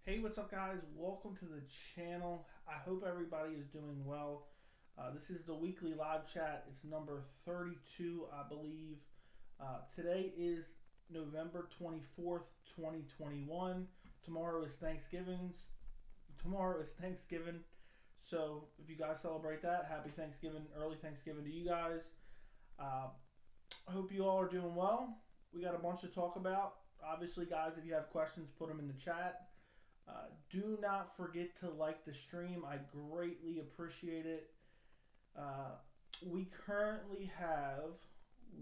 Hey, what's up, guys? Welcome to the channel. I hope everybody is doing well. This is the weekly live chat. It's number 32, I believe. Today is November 24th, 2021. Tomorrow is Thanksgiving. So if you guys celebrate that, happy Thanksgiving, early Thanksgiving to you guys. I hope you all are doing well. We got a bunch to talk about. Obviously, guys, if you have questions, put them in the chat. Do not forget to like the stream. I greatly appreciate it. We currently have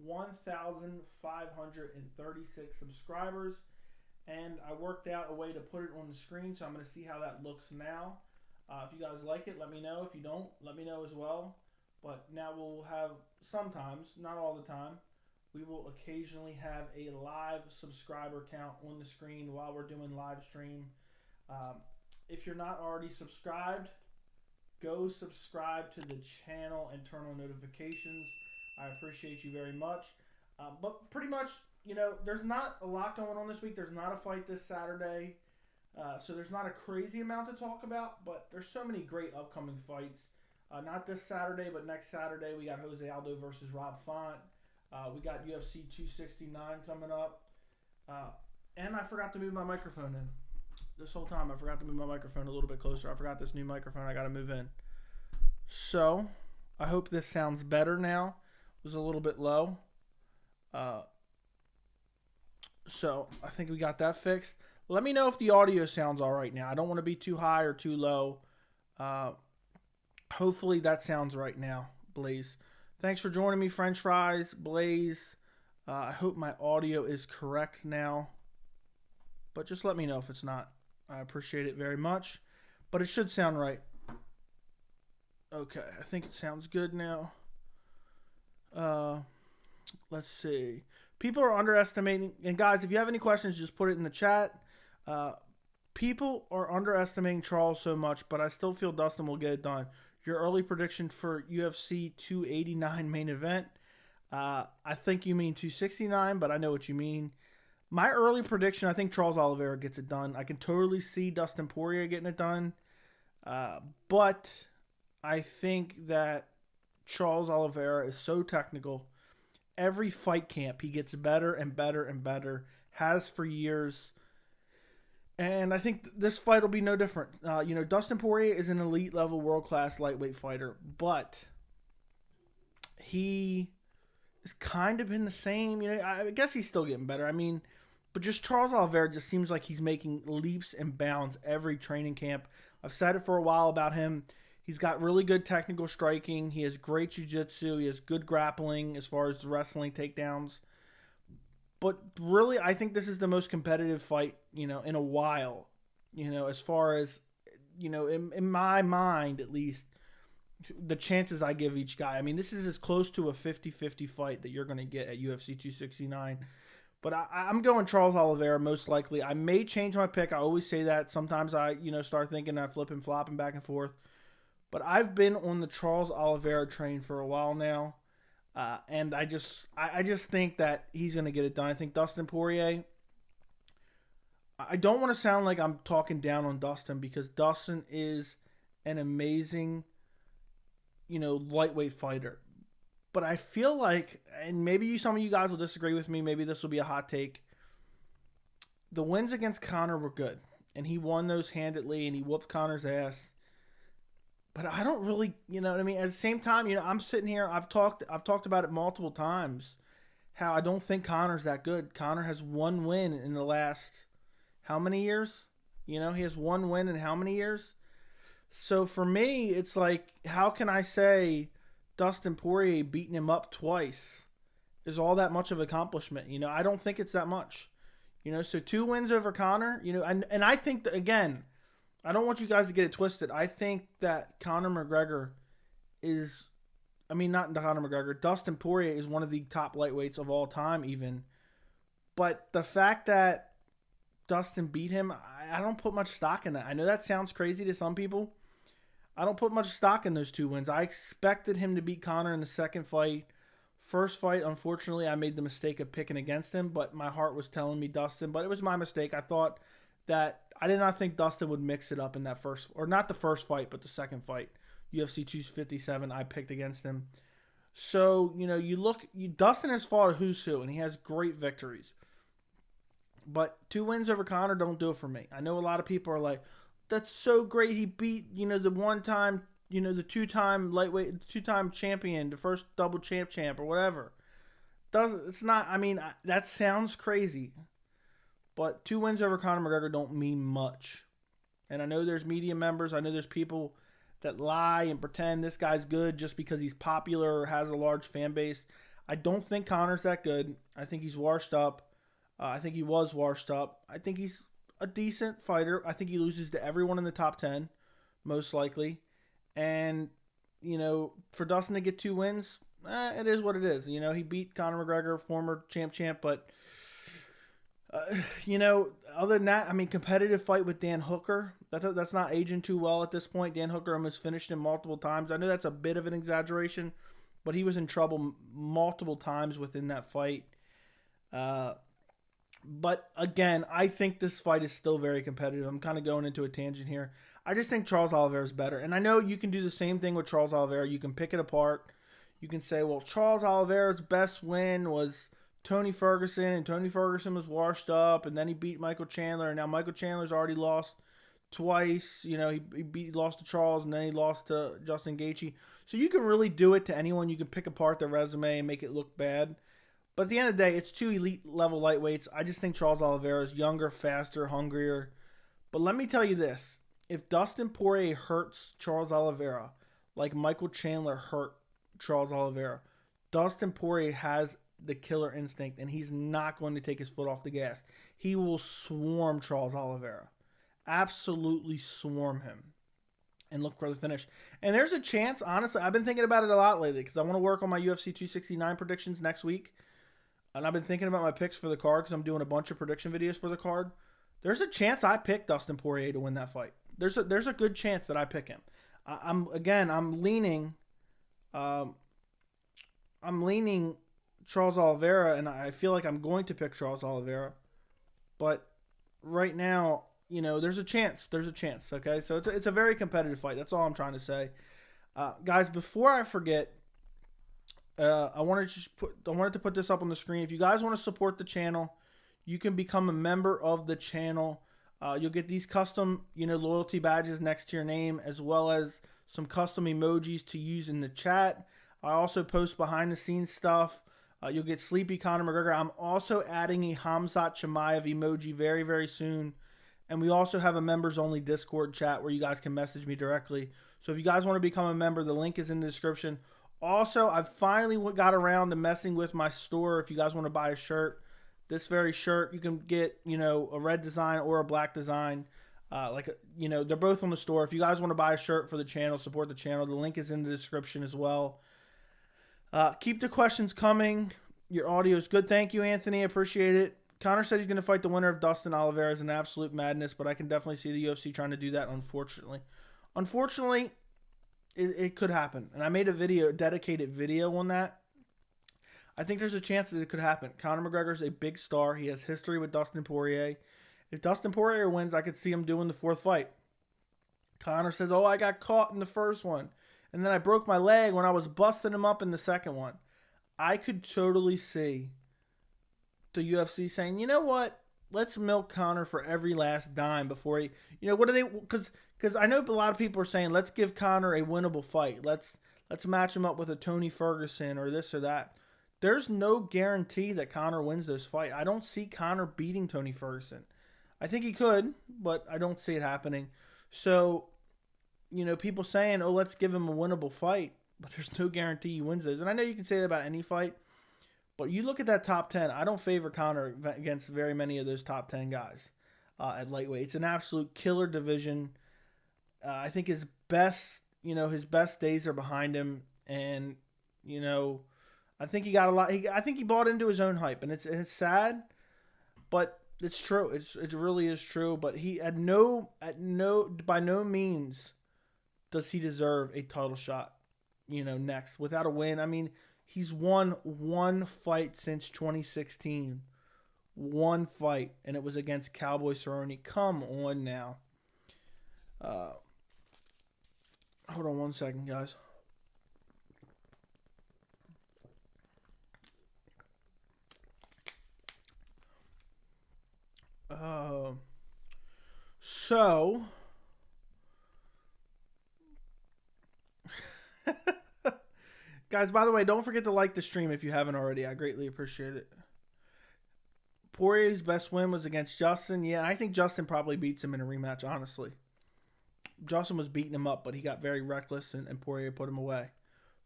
1,536 subscribers, and I worked out a way to put it on the screen, so I'm going to see how that looks now. If you guys like it, let me know. If you don't, let me know as well. But now we'll have sometimes, not all the time, we will occasionally have a live subscriber count on the screen while we're doing live stream. If you're not already subscribed, go subscribe to the channel and turn on notifications. I appreciate you very much. But pretty much, there's not a lot going on this week. There's not a fight this Saturday. So there's not a crazy amount to talk about, but there's so many great upcoming fights. Not this Saturday, but next Saturday we got Jose Aldo versus Rob Font. We got UFC 269 coming up. And I forgot to move my microphone in. This whole time I forgot to move my microphone a little bit closer. I forgot this new microphone I got to move in. So I hope this sounds better now. It was a little bit low. So I think we got that fixed. Let me know if the audio sounds all right now. I don't want to be too high or too low. Hopefully that sounds right now, Blaze. Thanks for joining me, French Fries, Blaze. I hope my audio is correct now. But just let me know if it's not. I appreciate it very much. But it should sound right. Okay, I think it sounds good now. Let's see. People are underestimating. And guys, if you have any questions, just put it in the chat. People are underestimating Charles so much, but I still feel Dustin will get it done. Your early prediction for UFC 289 main event. I think you mean 269, but I know what you mean. My early prediction, I think Charles Oliveira gets it done. I can totally see Dustin Poirier getting it done. But I think that Charles Oliveira is so technical. Every fight camp, he gets better and better and better. Has for years. And I think this fight will be no different. Dustin Poirier is an elite level world-class lightweight fighter. But he is kind of in the same. I guess he's still getting better. But just Charles Oliveira just seems like he's making leaps and bounds every training camp. I've said it for a while about him. He's got really good technical striking. He has great jiu-jitsu. He has good grappling as far as the wrestling takedowns. But really, I think this is the most competitive fight, in a while. As far as, in my mind at least, the chances I give each guy. This is as close to a 50-50 fight that you're going to get at UFC 269. But I'm going Charles Oliveira most likely. I may change my pick. I always say that. Sometimes I, start thinking I flip and flopping back and forth. But I've been on the Charles Oliveira train for a while now. And I just think that he's going to get it done. I think Dustin Poirier, I don't want to sound like I'm talking down on Dustin because Dustin is an amazing, lightweight fighter. But I feel like, and maybe some of you guys will disagree with me, maybe this will be a hot take. The wins against Conor were good. And he won those handedly and he whooped Conor's ass. But I don't really, At the same time, I'm sitting here, I've talked about it multiple times, how I don't think Conor's that good. Conor has one win in the last, how many years? He has one win in how many years? So for me, it's like, how can I say Dustin Poirier beating him up twice is all that much of an accomplishment? I don't think it's that much. So 2 wins over Conor, and I think that, again, I don't want you guys to get it twisted. I think that Conor McGregor is, not Conor McGregor, Dustin Poirier is one of the top lightweights of all time even. But the fact that Dustin beat him, I don't put much stock in that. I know that sounds crazy to some people. I don't put much stock in those 2 wins. I expected him to beat Conor in the second fight. First fight, unfortunately, I made the mistake of picking against him, but my heart was telling me Dustin. But it was my mistake. I thought that I did not think Dustin would mix it up in that first, or not the first fight, but the second fight. UFC 257, I picked against him. So, Dustin has fought a who's who, and he has great victories. But 2 wins over Conor don't do it for me. I know a lot of people are like, that's so great. He beat, the one time, the two-time lightweight, two-time champion, the first double champ or whatever. It's not, that sounds crazy. But 2 wins over Conor McGregor don't mean much. And I know there's media members. I know there's people that lie and pretend this guy's good just because he's popular or has a large fan base. I don't think Conor's that good. I think he's washed up. I think he was washed up. I think he's a decent fighter. I think he loses to everyone in the top 10, most likely. And, for Dustin to get 2 wins, it is what it is. He beat Conor McGregor, former champ, but... other than that, competitive fight with Dan Hooker. That's not aging too well at this point. Dan Hooker almost finished him multiple times. I know that's a bit of an exaggeration, but he was in trouble multiple times within that fight. But again, I think this fight is still very competitive. I'm kind of going into a tangent here. I just think Charles Oliveira is better. And I know you can do the same thing with Charles Oliveira. You can pick it apart. You can say, well, Charles Oliveira's best win was Tony Ferguson, and Tony Ferguson was washed up, and then he beat Michael Chandler, and now Michael Chandler's already lost twice. He lost to Charles, and then he lost to Justin Gaethje. So you can really do it to anyone. You can pick apart their resume and make it look bad. But at the end of the day, it's 2 elite-level lightweights. I just think Charles Oliveira is younger, faster, hungrier. But let me tell you this. If Dustin Poirier hurts Charles Oliveira like Michael Chandler hurt Charles Oliveira, Dustin Poirier has the killer instinct, and he's not going to take his foot off the gas. He will swarm Charles Oliveira. Absolutely swarm him and look for the finish. And there's a chance, honestly, I've been thinking about it a lot lately because I want to work on my UFC 269 predictions next week. And I've been thinking about my picks for the card because I'm doing a bunch of prediction videos for the card. There's a chance I pick Dustin Poirier to win that fight. There's a good chance that I pick him. I'm leaning Charles Oliveira, and I feel like I'm going to pick Charles Oliveira. But right now, there's a chance. There's a chance, okay? So it's a very competitive fight. That's all I'm trying to say. Guys, before I forget, I wanted to put this up on the screen. If you guys want to support the channel, you can become a member of the channel. You'll get these custom, loyalty badges next to your name, as well as some custom emojis to use in the chat. I also post behind-the-scenes stuff. You'll get Sleepy Conor McGregor. I'm also adding a Hamzat Chimaev emoji very, very soon. And we also have a members-only Discord chat where you guys can message me directly. So if you guys want to become a member, the link is in the description. Also, I've finally got around to messing with my store. If you guys want to buy a shirt, this very shirt, you can get, a red design or a black design. They're both on the store. If you guys want to buy a shirt for the channel, support the channel, the link is in the description as well. Keep the questions coming. Your audio is good. Thank you, Anthony. I appreciate it. Conor said he's going to fight the winner of Dustin Oliveira. Is an absolute madness, but I can definitely see the UFC trying to do that, unfortunately. Unfortunately, it could happen. And I made a dedicated video on that. I think there's a chance that it could happen. Conor McGregor's a big star. He has history with Dustin Poirier. If Dustin Poirier wins, I could see him doing the 4th fight. Conor says, oh, I got caught in the first one. And then I broke my leg when I was busting him up in the second one. I could totally see the UFC saying, you know what? Let's milk Conor for every last dime before he... what do they... Because I know a lot of people are saying, let's give Conor a winnable fight. Let's match him up with a Tony Ferguson or this or that. There's no guarantee that Conor wins this fight. I don't see Conor beating Tony Ferguson. I think he could, but I don't see it happening. So... people saying, oh, let's give him a winnable fight, but there's no guarantee he wins those. And I know you can say that about any fight, but you look at that top 10, I don't favor Conor against very many of those top 10 guys at lightweight. It's an absolute killer division. I think his best days are behind him, and, I think he got a lot. I think he bought into his own hype, and it's sad, but it's true. It really is true, but he by no means does he deserve a title shot, next without a win. He's won one fight since 2016 one fight, and it was against Cowboy Cerrone. Come on now. Uh, Hold on one second, guys. Uh, so, guys, by the way, don't forget to like the stream if you haven't already. I greatly appreciate it. Poirier's best win was against Justin. Yeah, I think Justin probably beats him in a rematch, honestly. Justin was beating him up, but he got very reckless, and Poirier put him away.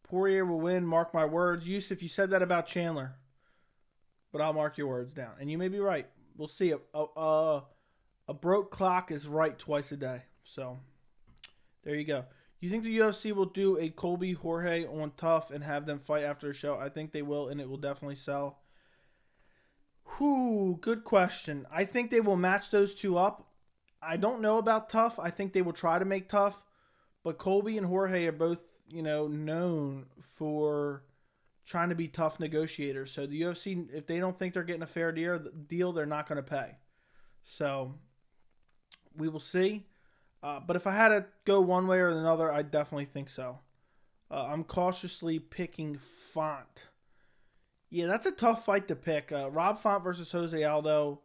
Poirier will win, mark my words. Yusuf, you said that about Chandler, but I'll mark your words down. And you may be right. We'll see. A broke clock is right twice a day. So, there you go. You think the UFC will do a Colby Jorge on Tough and have them fight after the show? I think they will, and it will definitely sell. Good question. I think they will match those two up. I don't know about Tough. I think they will try to make Tough, but Colby and Jorge are both, known for trying to be tough negotiators. So the UFC, if they don't think they're getting a fair deal, they're not going to pay. So we will see. But if I had to go one way or another, I definitely think so. I'm cautiously picking Font. Yeah, that's a tough fight to pick. Rob Font versus Jose Aldo.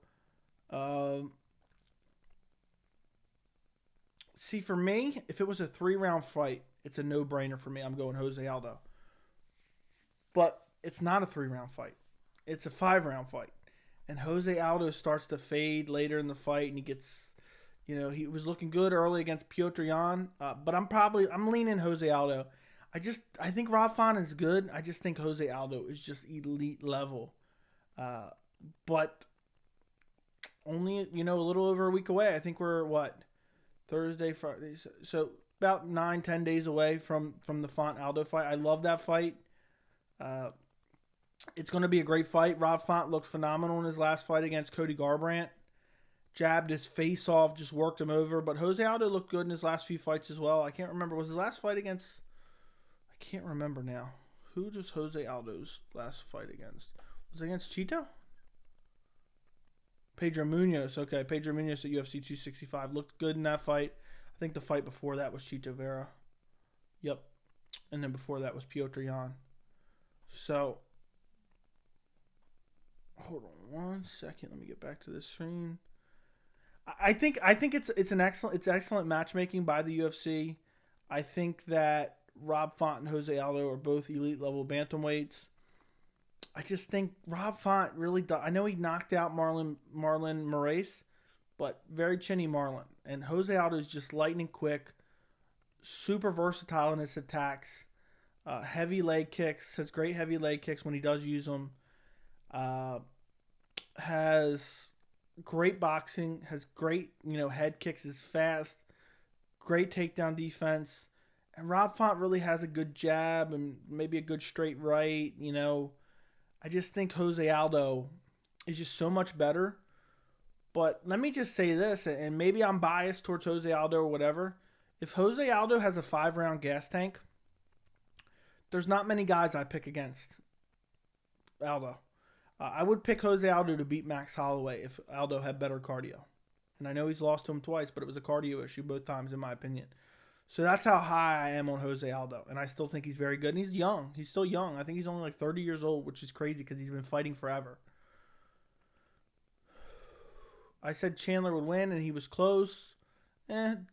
See, for me, if it was a 3-round fight, it's a no-brainer for me. I'm going Jose Aldo. But it's not a 3-round fight. It's a 5-round fight. And Jose Aldo starts to fade later in the fight, and he gets, he was looking good early against Piotr Jan. But I'm leaning Jose Aldo. I think Rob Font is good. I just think Jose Aldo is just elite level. But only, a little over a week away. I think we're, Thursday, Friday. So about 9-10 days away from the Font Aldo fight. I love that fight. It's going to be a great fight. Rob Font looked phenomenal in his last fight against Cody Garbrandt. Jabbed his face off, just worked him over. But Jose Aldo looked good in his last few fights as well. I can't remember. Was his last fight against... I can't remember now. Who was Jose Aldo's last fight against? Was it against Chito? Pedro Munoz. Okay, Pedro Munoz at UFC 265. Looked good in that fight. I think the fight before that was Chito Vera. Yep. And then before that was Piotr Jan. So, hold on one second. Let me get back to this screen. I think it's excellent matchmaking by the UFC. I think that Rob Font and Jose Aldo are both elite level bantamweights. I just think Rob Font really I know he knocked out Marlon Moraes, but very chinny Marlon. And Jose Aldo is just lightning quick, super versatile in his attacks. Heavy leg kicks, has great heavy leg kicks when he does use them. Has great boxing, has great, head kicks, is fast, great takedown defense. And Rob Font really has a good jab and maybe a good straight right, I just think Jose Aldo is just so much better. But let me just say this, and maybe I'm biased towards Jose Aldo or whatever. If Jose Aldo has a 5-round gas tank, there's not many guys I pick against Aldo. I would pick Jose Aldo to beat Max Holloway if Aldo had better cardio. And I know he's lost to him twice, but it was a cardio issue both times in my opinion. So that's how high I am on Jose Aldo. And I still think he's very good. And he's young. He's still young. I think he's only like 30 years old, which is crazy because he's been fighting forever. I said Chandler would win, and he was close.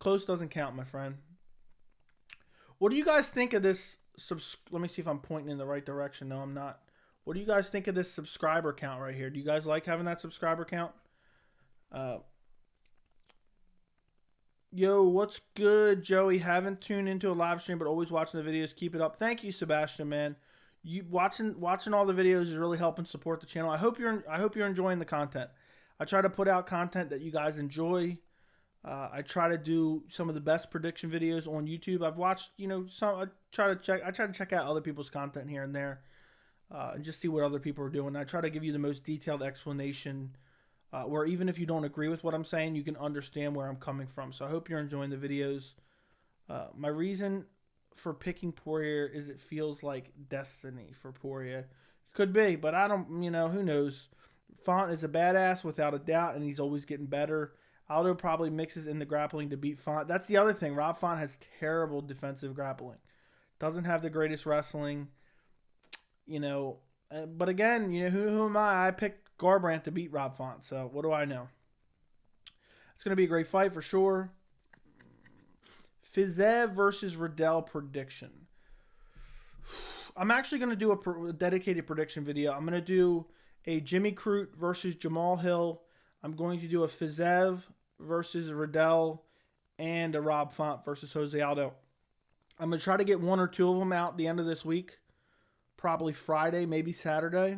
Close doesn't count, my friend. What do you guys think of this? Let me see if I'm pointing in the right direction. No, I'm not. What do you guys think of this subscriber count right here? Do you guys like having that subscriber count? Yo, what's good, Joey? Haven't tuned into a live stream, but always watching the videos. Keep it up. Thank you, Sebastian, man. You watching all the videos is really helping support the channel. I hope you're enjoying the content. I try to put out content that you guys enjoy. I try to do some of the best prediction videos on YouTube. I've watched, some. I try to check out other people's content here and there, and just see what other people are doing. I try to give you the most detailed explanation, where even if you don't agree with what I'm saying, you can understand where I'm coming from. So I hope you're enjoying the videos. My reason for picking Poirier is it feels like destiny for Poirier. Could be, but I don't, who knows. Font is a badass without a doubt, and he's always getting better. Aldo probably mixes in the grappling to beat Font. That's the other thing. Rob Font has terrible defensive grappling. Doesn't have the greatest wrestling. But again, who am I? I picked Garbrandt to beat Rob Font, so what do I know? It's going to be a great fight for sure. Fiziev versus Riddell prediction. I'm actually going to do a dedicated prediction video. I'm going to do a Jimmy Crute versus Jamal Hill. I'm going to do a Fiziev versus Riddell and a Rob Font versus Jose Aldo. I'm going to try to get one or two of them out at the end of this week. Probably Friday, maybe Saturday.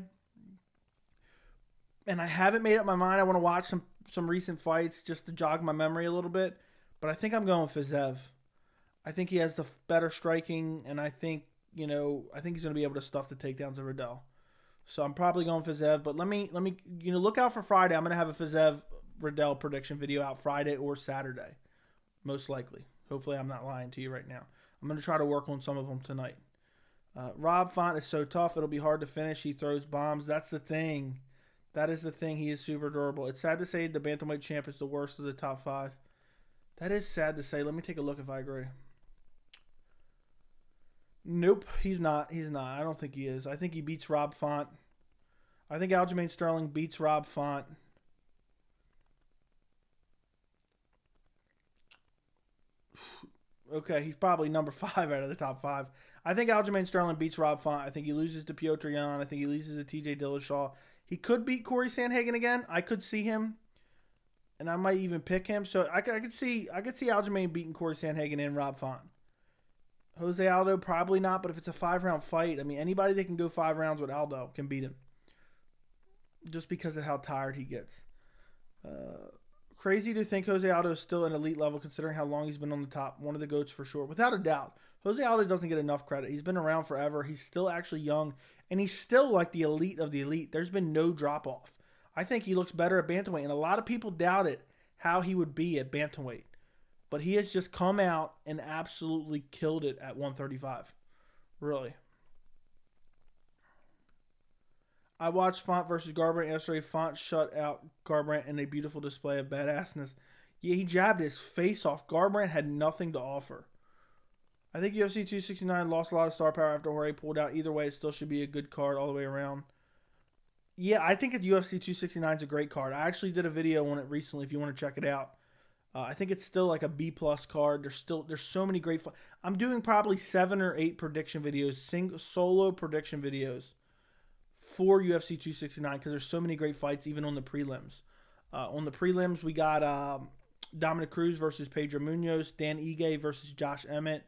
And I haven't made up my mind. I want to watch some recent fights just to jog my memory a little bit. But I think I'm going Fiziev. I think he has the better striking, and I think he's going to be able to stuff the takedowns of Riddell. So I'm probably going Fiziev, but let me look out for Friday. I'm going to have a Fiziev Riddell prediction video out Friday or Saturday, most likely. Hopefully I'm not lying to you right now. I'm going to try to work on some of them tonight. Rob Font is so tough, it'll be hard to finish. He throws bombs. That's the thing. That is the thing. He is super durable. It's sad to say the bantamweight champ is the worst of the top 5. That is sad to say. Let me take a look if I agree. Nope, he's not. He's not. I don't think he is. I think he beats Rob Font. I think Aljamain Sterling beats Rob Font. Okay, he's probably number 5 out of the top 5. I think Aljamain Sterling beats Rob Font. I think he loses to Petr Yan. I think he loses to TJ Dillashaw. He could beat Corey Sandhagen again. I could see him, and I might even pick him. So I could see Aljamain beating Corey Sandhagen and Rob Font. Jose Aldo, probably not, but if it's a 5-round fight, I mean, anybody that can go 5 rounds with Aldo can beat him. Just because of how tired he gets. Crazy to think Jose Aldo is still an elite level considering how long he's been on the top. One of the GOATs for sure. Without a doubt. Jose Aldo doesn't get enough credit. He's been around forever. He's still actually young, and he's still like the elite of the elite. There's been no drop-off. I think he looks better at bantamweight, and a lot of people doubted how he would be at bantamweight. But he has just come out and absolutely killed it at 135. Really. I watched Font versus Garbrandt yesterday. Font shut out Garbrandt in a beautiful display of badassness. Yeah, he jabbed his face off. Garbrandt had nothing to offer. I think UFC 269 lost a lot of star power after Jorge pulled out. Either way, it still should be a good card all the way around. Yeah, I think UFC 269 is a great card. I actually did a video on it recently if you want to check it out. I think it's still like a B+ card. There's so many great. I'm doing probably 7 or 8 prediction videos, solo prediction videos for UFC 269 because there's so many great fights even on the prelims. On the prelims, we got Dominic Cruz versus Pedro Munoz, Dan Ige versus Josh Emmett.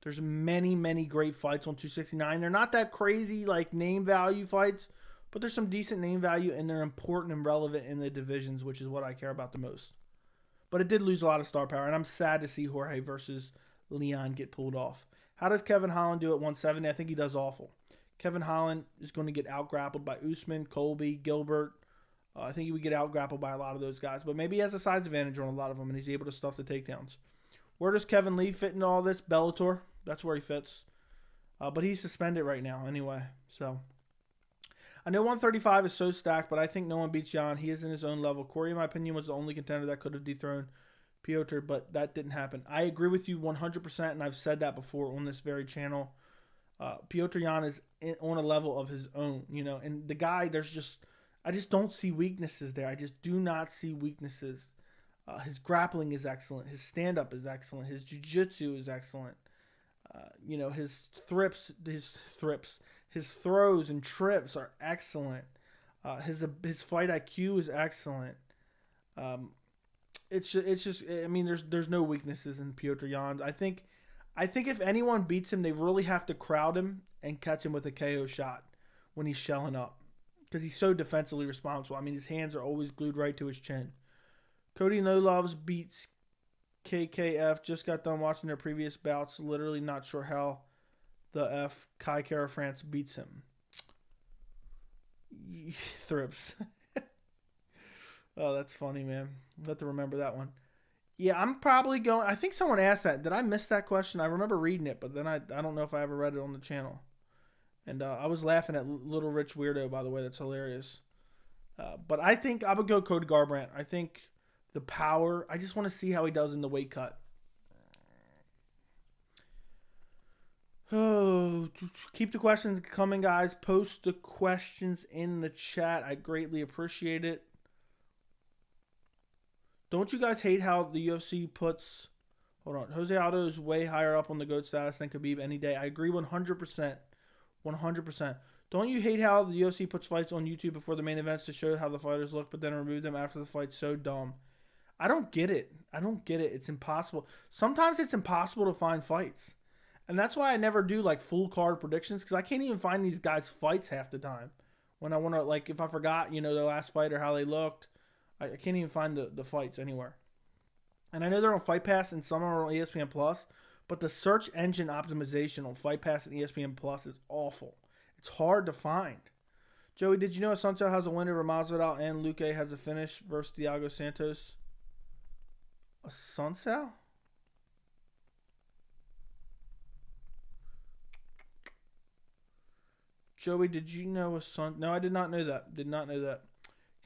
There's many, many great fights on 269. They're not that crazy like name value fights, but there's some decent name value and they're important and relevant in the divisions, which is what I care about the most. But it did lose a lot of star power, and I'm sad to see Jorge versus Leon get pulled off. How does Kevin Holland do at 170? I think he does awful. Kevin Holland is going to get out-grappled by Usman, Colby, Gilbert. I think he would get out-grappled by a lot of those guys. But maybe he has a size advantage on a lot of them, and he's able to stuff the takedowns. Where does Kevin Lee fit in all this? Bellator. That's where he fits. But he's suspended right now anyway. So I know 135 is so stacked, but I think no one beats Jan. He is in his own level. Corey, in my opinion, was the only contender that could have dethroned Petr, but that didn't happen. I agree with you 100%, and I've said that before on this very channel. Petr Yan is on a level of his own, and the guy, I just don't see weaknesses there. I just do not see weaknesses. His grappling is excellent. His stand-up is excellent. His jiu-jitsu is excellent. His throws and trips are excellent. His fight IQ is excellent. It's just I mean there's no weaknesses in Petr Yan. I think if anyone beats him, they really have to crowd him and catch him with a KO shot when he's shelling up because he's so defensively responsible. I mean his hands are always glued right to his chin. Cody No Loves beats KKF. Just got done watching their previous bouts. Literally not sure how the F Kai Kara France beats him. Thrips. Oh, that's funny, man. I'll have to remember that one. Yeah, I'm probably going. I think someone asked that. Did I miss that question? I remember reading it, but then I don't know if I ever read it on the channel. And I was laughing at Little Rich Weirdo, by the way. That's hilarious. But I think I would go Cody Garbrandt. I think the power. I just want to see how he does in the weight cut. Oh, keep the questions coming, guys. Post the questions in the chat. I greatly appreciate it. Don't you guys hate how the UFC puts... Hold on. Jose Aldo is way higher up on the GOAT status than Khabib any day. I agree 100%. 100%. Don't you hate how the UFC puts fights on YouTube before the main events to show how the fighters look, but then remove them after the fight? So dumb. I don't get it. I don't get it. It's impossible. Sometimes it's impossible to find fights. And that's why I never do like full card predictions, because I can't even find these guys' fights half the time. When I want to, like, if I forgot, their last fight or how they looked, I can't even find the fights anywhere. And I know they're on Fight Pass and some are on ESPN Plus, but the search engine optimization on Fight Pass and ESPN Plus is awful. It's hard to find. Joey, did you know Assunção has a win over Masvidal and Luque has a finish versus Thiago Santos? Assunção? Joey, did you know Assunção? No, I did not know that. Did not know that.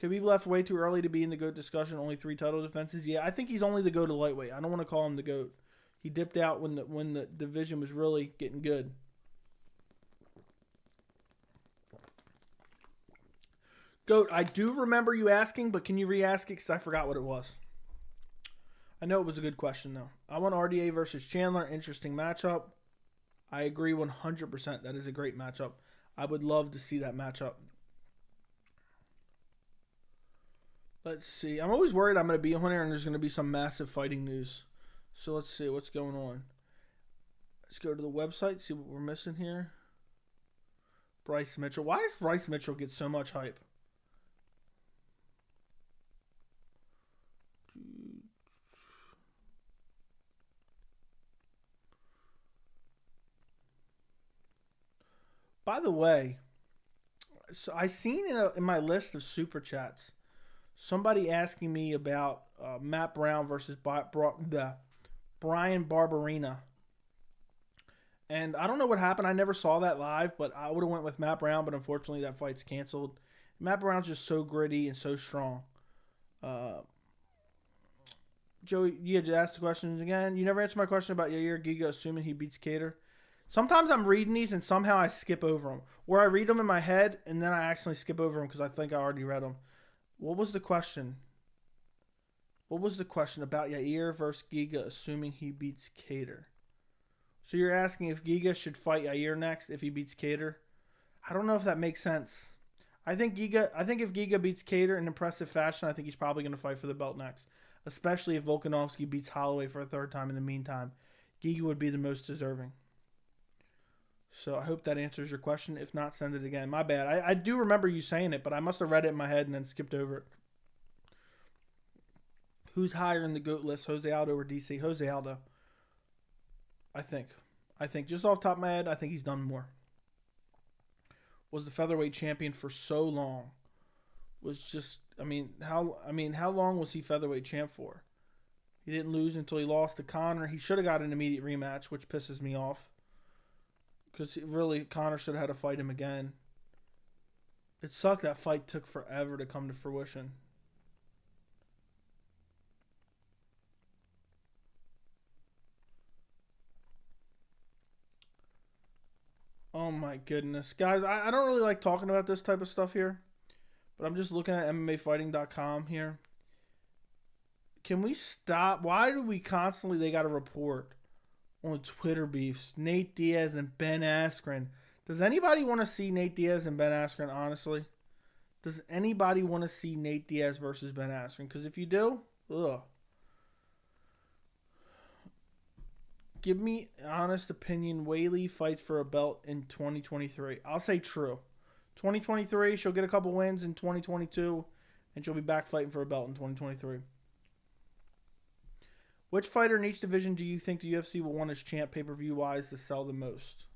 Khabib left way too early to be in the GOAT discussion. Only 3 title defenses. Yeah, I think he's only the GOAT of lightweight. I don't want to call him the GOAT. He dipped out when the division was really getting good. GOAT, I do remember you asking, but can you re-ask it because I forgot what it was. I know it was a good question, though. I want RDA versus Chandler. Interesting matchup. I agree 100%. That is a great matchup. I would love to see that matchup. Let's see. I'm always worried I'm going to be on here and there's going to be some massive fighting news. So let's see what's going on. Let's go to the website, see what we're missing here. Bryce Mitchell. Why does Bryce Mitchell get so much hype? By the way, so I seen in my list of super chats somebody asking me about Matt Brown versus Brian Barberena. And I don't know what happened. I never saw that live, but I would have went with Matt Brown, but unfortunately that fight's canceled. Matt Brown's just so gritty and so strong. Joey, you had to ask the questions again. You never answered my question about Yair Giga assuming he beats Cater. Sometimes I'm reading these and somehow I skip over them. Or I read them in my head and then I accidentally skip over them because I think I already read them. What was the question? What was the question about Yair versus Giga assuming he beats Cater? So you're asking if Giga should fight Yair next if he beats Cater? I don't know if that makes sense. I think if Giga beats Cater in impressive fashion, I think he's probably going to fight for the belt next. Especially if Volkanovski beats Holloway for a third time in the meantime. Giga would be the most deserving. So I hope that answers your question. If not, send it again. My bad. I do remember you saying it, but I must have read it in my head and then skipped over it. Who's higher in the GOAT list, Jose Aldo or DC? Jose Aldo. I think just off the top of my head, I think he's done more. Was the featherweight champion for so long. How long was he featherweight champ for? He didn't lose until he lost to Conor. He should have got an immediate rematch, which pisses me off. Because really, Conor should have had to fight him again. It sucked that fight took forever to come to fruition. Oh my goodness. Guys, I don't really like talking about this type of stuff here. But I'm just looking at MMAfighting.com here. Can we stop? Why do we constantly, they got to report on Twitter beefs? Nate Diaz and Ben Askren. Does anybody want to see Nate Diaz and Ben Askren, honestly? Does anybody want to see Nate Diaz versus Ben Askren? Because if you do, ugh. Give me honest opinion. Whaley fights for a belt in 2023. I'll say true. 2023, she'll get a couple wins in 2022, and she'll be back fighting for a belt in 2023. Which fighter in each division do you think the UFC will want as champ pay-per-view wise to sell the most?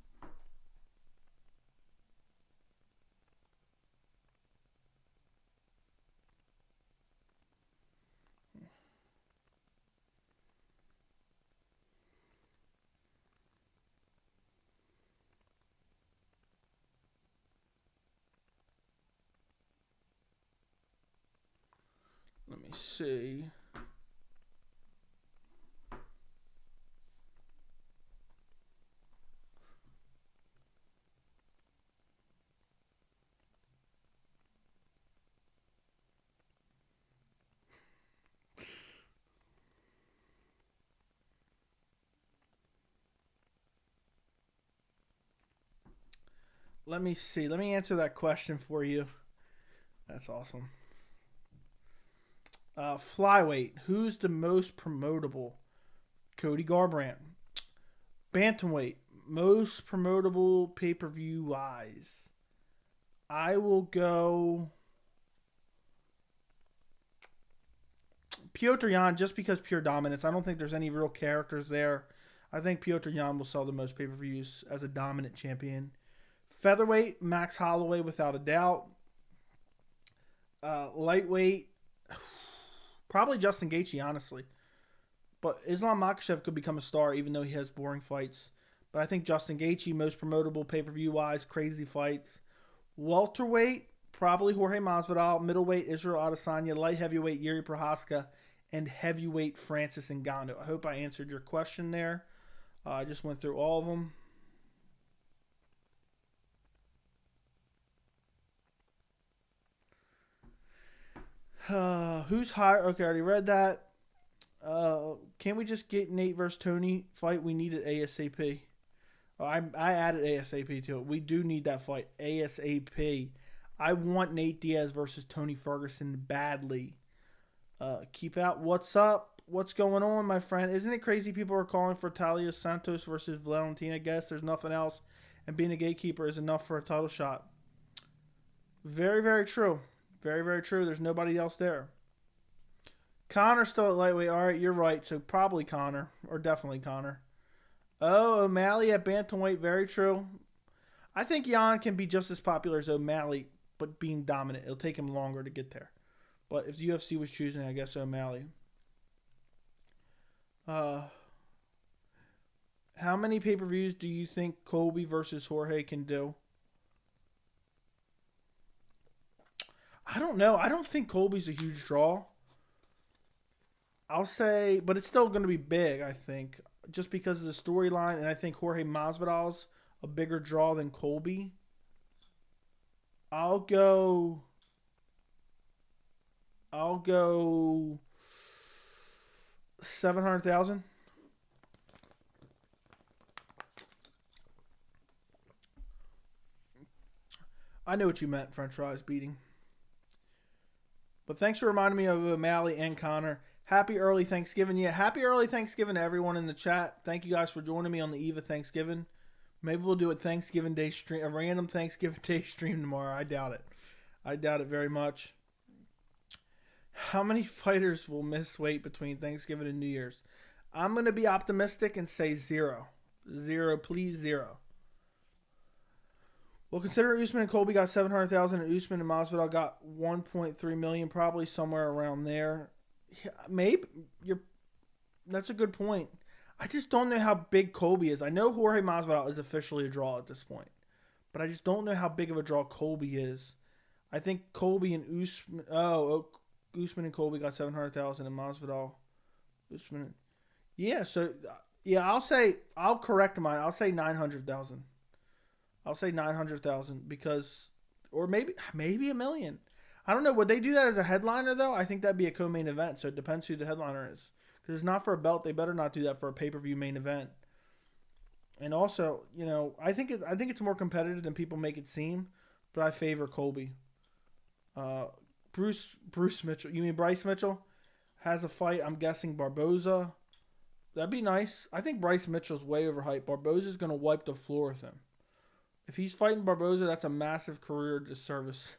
see. Let me see. Let me answer that question for you. That's awesome. Flyweight. Who's the most promotable? Cody Garbrandt. Bantamweight. Most promotable pay-per-view wise. I will go Piotr Jan just because pure dominance. I don't think there's any real characters there. I think Piotr Jan will sell the most pay-per-views as a dominant champion. Featherweight, Max Holloway without a doubt. Lightweight, probably Justin Gaethje, honestly. But Islam Makhachev could become a star even though he has boring fights. But I think Justin Gaethje, most promotable pay-per-view wise, crazy fights. Welterweight, probably Jorge Masvidal. Middleweight, Israel Adesanya. Light heavyweight, Yuri Prohaska. And heavyweight, Francis Ngannou. I hope I answered your question there. I just went through all of them. Who's higher? Okay, I already read that. Can we just get Nate versus Tony fight? We need it ASAP. I added ASAP to it. We do need that fight ASAP. I want Nate Diaz versus Tony Ferguson badly. Keep out. What's up? What's going on, my friend? Isn't it crazy people are calling for Talia Santos versus Valentina? Guess there's nothing else. And being a gatekeeper is enough for a title shot. Very, very true. Very, very true. There's nobody else there. Conor still at lightweight. All right, you're right. So probably Conor. Or definitely Conor. Oh, O'Malley at bantamweight. Very true. I think Jan can be just as popular as O'Malley, but being dominant. It'll take him longer to get there. But if the UFC was choosing, I guess O'Malley. How many pay-per-views do you think Colby versus Jorge can do? I don't know. I don't think Colby's a huge draw. I'll say, but it's still going to be big, I think, just because of the storyline, and I think Jorge Masvidal's a bigger draw than Colby. I'll go 700,000. I know what you meant, French fries beating. But thanks for reminding me of O'Malley and Conor. Happy early Thanksgiving. Yeah, happy early Thanksgiving to everyone in the chat. Thank you guys for joining me on the eve of Thanksgiving. Maybe we'll do a Thanksgiving Day stream, a random Thanksgiving Day stream tomorrow. I doubt it. I doubt it very much. How many fighters will miss weight between Thanksgiving and New Year's? I'm going to be optimistic and say 0. 0, please, 0. Well, consider Usman and Colby got 700,000 and Usman and Masvidal got 1.3 million, probably somewhere around there. Yeah, maybe that's a good point. I just don't know how big Colby is. I know Jorge Masvidal is officially a draw at this point, but I just don't know how big of a draw Colby is. I think Colby and Usman. Usman and Colby got 700,000 and Masvidal, Usman. Yeah, so yeah, I'll correct mine. I'll say 900,000. I'll say 900,000 because, or maybe $1 million. I don't know. Would they do that as a headliner though? I think that'd be a co-main event. So it depends who the headliner is. Because it's not for a belt. They better not do that for a pay-per-view main event. And also, I think it's more competitive than people make it seem. But I favor Colby. Bruce Mitchell. You mean Bryce Mitchell has a fight? I'm guessing Barboza. That'd be nice. I think Bryce Mitchell's way overhyped. Barboza's gonna wipe the floor with him. If he's fighting Barboza, that's a massive career disservice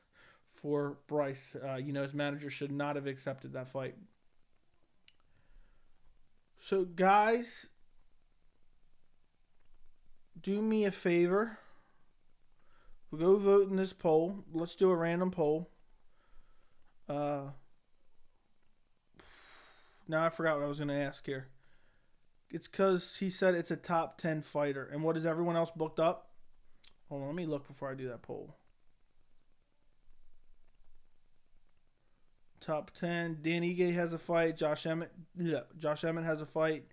for Bryce. His manager should not have accepted that fight. So, guys, do me a favor. We'll go vote in this poll. Let's do a random poll. Now I forgot what I was going to ask here. It's because he said it's a top 10 fighter. And what is everyone else booked up? Hold on, let me look before I do that poll. top 10. Dan Ige has a fight. Josh Emmett has a fight.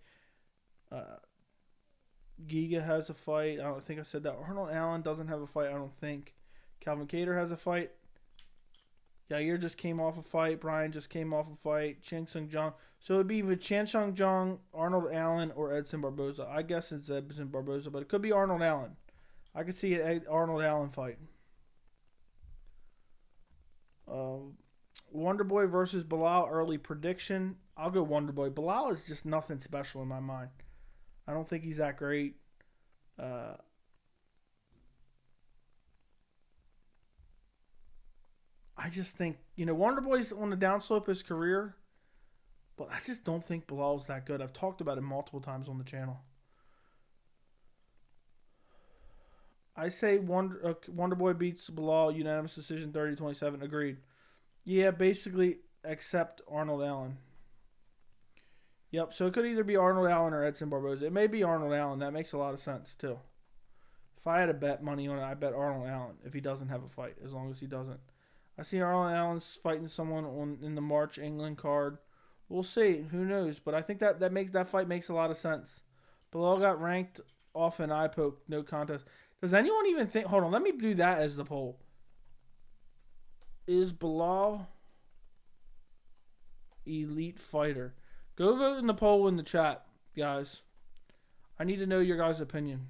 Giga has a fight. I don't think I said that. Arnold Allen doesn't have a fight, I don't think. Calvin Kattar has a fight. Yair just came off a fight. Brian just came off a fight. Chan Sung Jung. So it would be either Chan Sung Jung, Arnold Allen, or Edson Barboza. I guess it's Edson Barboza, but it could be Arnold Allen. I could see an Arnold Allen fight. Wonderboy versus Bilal, early prediction. I'll go Wonderboy. Bilal is just nothing special in my mind. I don't think he's that great. I just think, Wonderboy's on the downslope of his career, but I just don't think Bilal's that good. I've talked about it multiple times on the channel. I say Wonderboy beats Bilal, unanimous decision, 30-27. Agreed. Yeah, basically, except Arnold Allen. Yep, so it could either be Arnold Allen or Edson Barboza. It may be Arnold Allen. That makes a lot of sense, too. If I had to bet money on it, I bet Arnold Allen if he doesn't have a fight, as long as he doesn't. I see Arnold Allen's fighting someone in the March England card. We'll see. Who knows? But I think that fight makes a lot of sense. Bilal got ranked off an eye poke, no contest. Does anyone even think... Hold on, let me do that as the poll. Is Bilal elite fighter? Go vote in the poll in the chat, guys. I need to know your guys' opinion.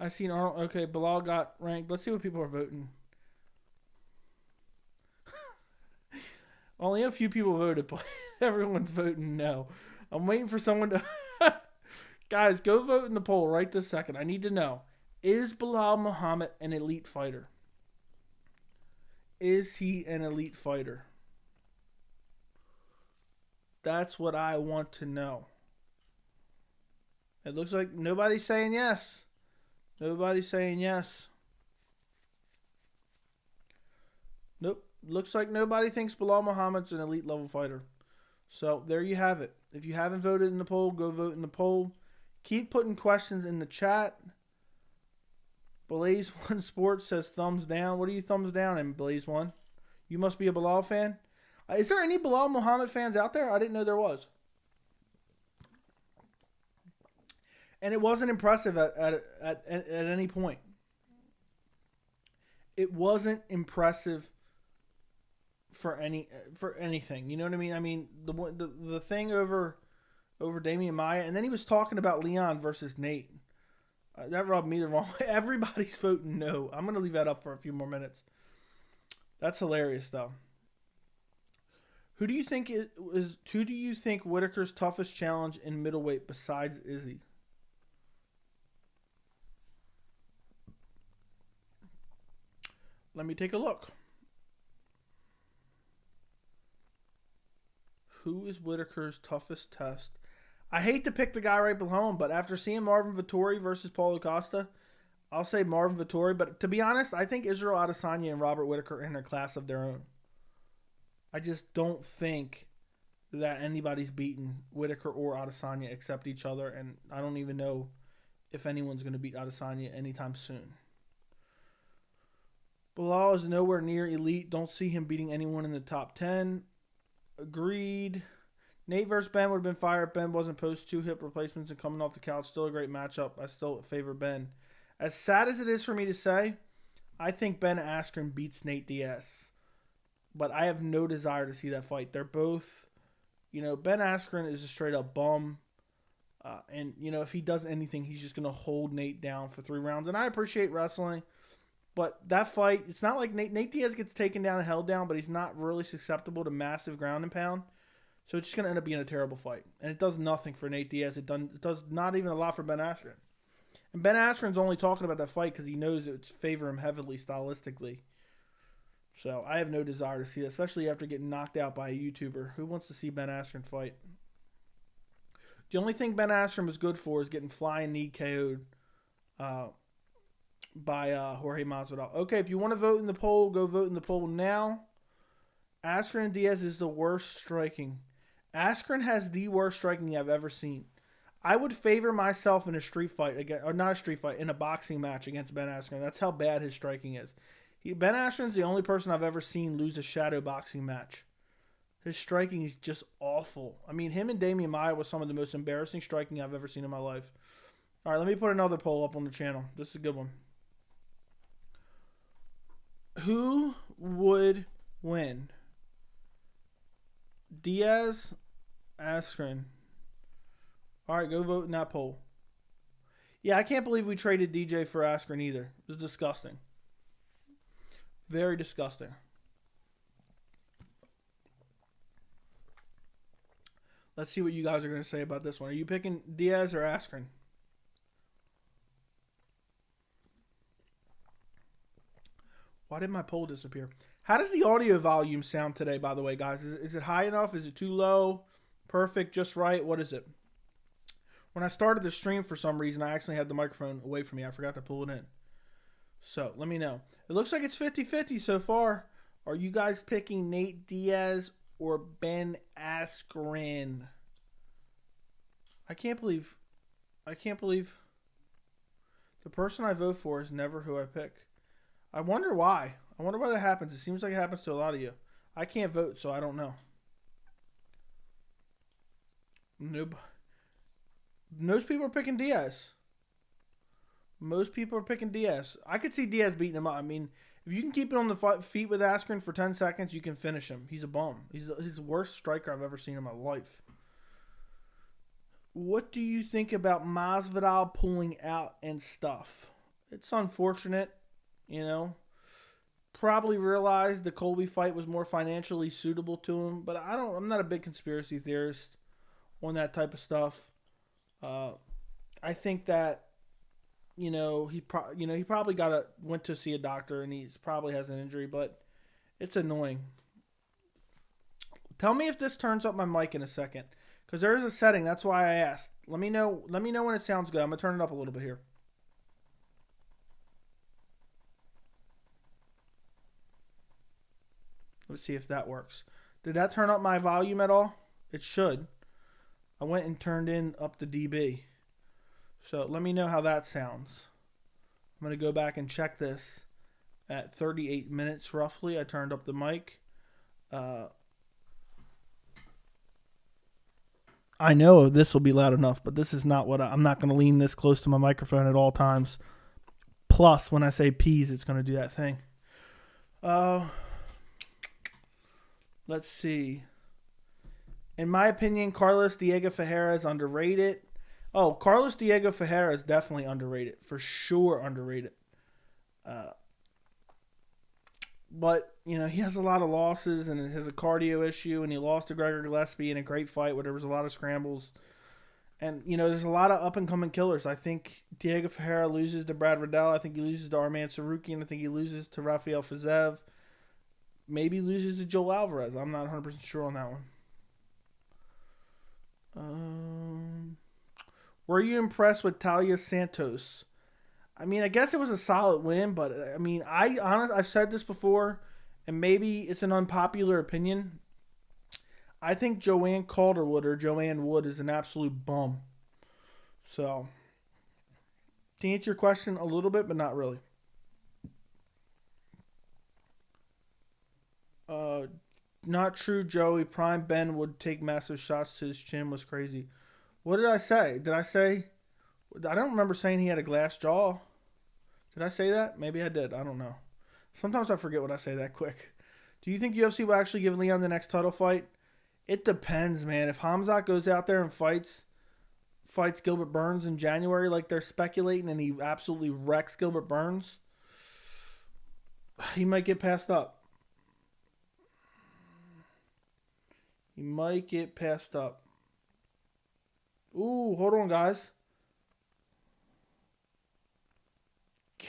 I seen Arnold. Okay, Bilal got ranked. Let's see what people are voting. Only a few people voted, but everyone's voting no. I'm waiting for someone to... Guys, go vote in the poll right this second. I need to know. Is Bilal Muhammad an elite fighter? Is he an elite fighter? That's what I want to know. It looks like nobody's saying yes. Nobody's saying yes. Nope. Looks like nobody thinks Bilal Muhammad's an elite level fighter. So there you have it. If you haven't voted in the poll, go vote in the poll. Keep putting questions in the chat. Blaze One Sports says thumbs down. What are you thumbs down in, Blaze One? You must be a Bilal fan. Is there any Bilal Muhammad fans out there? I didn't know there was. And it wasn't impressive at any point. It wasn't impressive for anything. You know what I mean? I mean the thing over Damian Maia, and then he was talking about Leon versus Nate. That rubbed me the wrong way. Everybody's voting no. I'm gonna leave that up for a few more minutes. That's hilarious though. Who do you think Whitaker's toughest challenge in middleweight besides Izzy? Let me take a look. Who is Whitaker's toughest test? I hate to pick the guy right below him, but after seeing Marvin Vettori versus Paulo Costa, I'll say Marvin Vettori. But to be honest, I think Israel Adesanya and Robert Whitaker are in a class of their own. I just don't think that anybody's beaten Whitaker or Adesanya except each other, and I don't even know if anyone's going to beat Adesanya anytime soon. Bilal is nowhere near elite. Don't see him beating anyone in the top 10. Agreed. Nate versus Ben would have been fire if Ben wasn't post 2 hip replacements and coming off the couch. Still a great matchup. I still favor Ben. As sad as it is for me to say, I think Ben Askren beats Nate Diaz. But I have no desire to see that fight. They're both, Ben Askren is a straight up bum. And, if he does anything, he's just going to hold Nate down for 3 rounds. And I appreciate wrestling. But that fight, it's not like Nate Diaz gets taken down and held down, but he's not really susceptible to massive ground and pound. So it's just going to end up being a terrible fight. And it does nothing for Nate Diaz. It does not even a lot for Ben Askren. And Ben Askren's only talking about that fight because he knows it's favor him heavily stylistically. So I have no desire to see that, especially after getting knocked out by a YouTuber. Who wants to see Ben Askren fight? The only thing Ben Askren was good for is getting flying knee KO'd by Jorge Masvidal. Okay, if you want to vote in the poll, go vote in the poll now. Askren and Diaz is the worst striking. Askren has the worst striking I've ever seen. I would favor myself in a street fight again, or not a street fight, in a boxing match against Ben Askren. That's how bad his striking is. Ben Askren's the only person I've ever seen lose a shadow boxing match. His striking is just awful. I mean, him and Damian Maia was some of the most embarrassing striking I've ever seen in my life. All right, let me put another poll up on the channel. This is a good one. Who would win? Diaz, Askren. All right, go vote in that poll. Yeah, I can't believe we traded DJ for Askren either. It was disgusting. Very disgusting. Let's see what you guys are going to say about this one. Are you picking Diaz or Askren? Why did my poll disappear? How does the audio volume sound today, by the way, guys? Is it high enough? Is it too low? Perfect? Just right? What is it? When I started the stream, for some reason, I actually had the microphone away from me. I forgot to pull it in. So, let me know. It looks like it's 50-50 so far. Are you guys picking Nate Diaz or Ben Askren? I can't believe the person I vote for is never who I pick. I wonder why. I wonder why that happens. It seems like it happens to a lot of you. I can't vote, so I don't know. Nope. Most people are picking Diaz. Most people are picking Diaz. I could see Diaz beating him up. I mean, if you can keep it on the feet with Askren for 10 seconds, you can finish him. He's a bum. He's the worst striker I've ever seen in my life. What do you think about Masvidal pulling out and stuff? It's unfortunate, you know. Probably realized the Colby fight was more financially suitable to him, but I'm not a big conspiracy theorist on that type of stuff. I think that he probably went to see a doctor and he's probably has an injury, but it's annoying. Tell me if this turns up my mic in a second, because there is a setting. That's why I asked. Let me know when it sounds good. I'm gonna turn it up a little bit here. Let's see if that works. Did that turn up my volume at all? It should. I went and turned up the dB. So let me know how that sounds. I'm going to go back and check this at 38 minutes roughly. I turned up the mic. I know this will be loud enough, but this is not what I'm not going to lean this close to my microphone at all times. Plus, when I say peas, it's going to do that thing. Let's see. In my opinion, Carlos Diego Ferreira is underrated. Oh, Carlos Diego Ferreira is definitely underrated. For sure underrated. But, he has a lot of losses and it has a cardio issue, and he lost to Gregor Gillespie in a great fight where there was a lot of scrambles. And, there's a lot of up-and-coming killers. I think Diego Ferreira loses to Brad Riddell. I think he loses to Arman Sarukian. I think he loses to Rafael Fiziev. Maybe loses to Joel Alvarez. I'm not 100% sure on that one. Were you impressed with Talia Santos? I mean, I guess it was a solid win, but I mean, I've said this before, and maybe it's an unpopular opinion. I think Joanne Wood is an absolute bum. So, to answer your question a little bit, but not really. Not true, Joey. Prime Ben would take massive shots to his chin was crazy. What did I say? I don't remember saying he had a glass jaw. Did I say that? Maybe I did. I don't know. Sometimes I forget what I say that quick. Do you think UFC will actually give Leon the next title fight? It depends, man. If Hamzat goes out there and fights Gilbert Burns in January like they're speculating, and he absolutely wrecks Gilbert Burns, he might get passed up. Ooh, hold on, guys.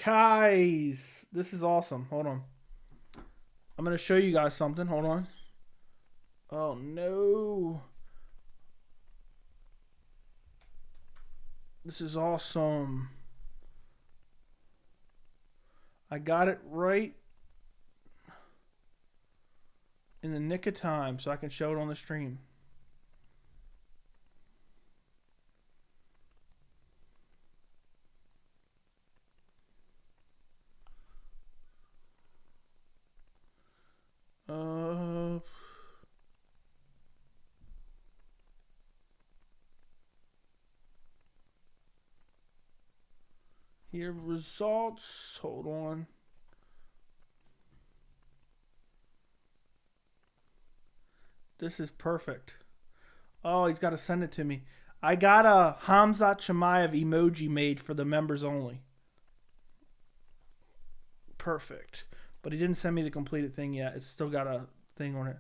Guys, this is awesome. Hold on. I'm going to show you guys something. Hold on. Oh, no. This is awesome. I got it right in the nick of time so I can show it on the stream. Here, results. Hold on. This is perfect. Oh, he's got to send it to me. I got a Hamzat Chimaev emoji made for the members only. Perfect. But he didn't send me the completed thing yet. It's still got a thing on it.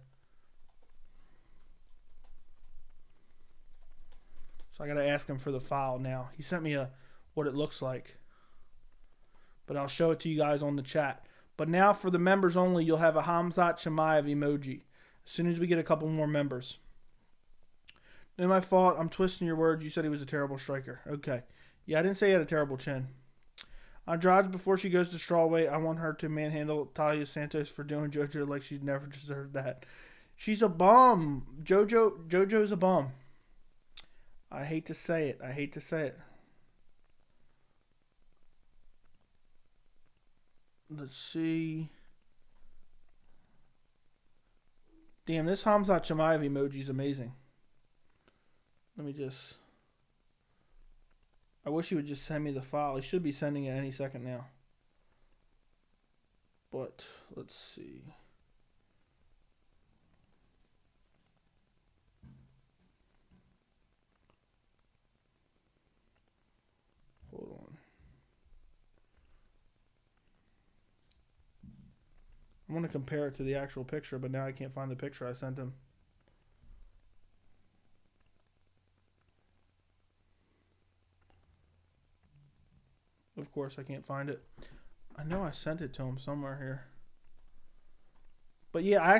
So I got to ask him for the file now. He sent me what it looks like. But I'll show it to you guys on the chat. But now for the members only, you'll have a Hamzat Chimaev emoji. As soon as we get a couple more members. No, my fault. I'm twisting your words. You said he was a terrible striker. Okay. Yeah, I didn't say he had a terrible chin. Andrade, before she goes to strawweight, I want her to manhandle Talia Santos for doing JoJo like she's never deserved that. She's a bum. JoJo's a bum. I hate to say it. I hate to say it. Let's see. Damn, this Hamzat Chimaev emoji is amazing. Let me just... I wish he would just send me the file. He should be sending it any second now. But, let's see. Hold on. I want to compare it to the actual picture, but now I can't find the picture I sent him. Of course, I can't find it. I know I sent it to him somewhere here. But yeah,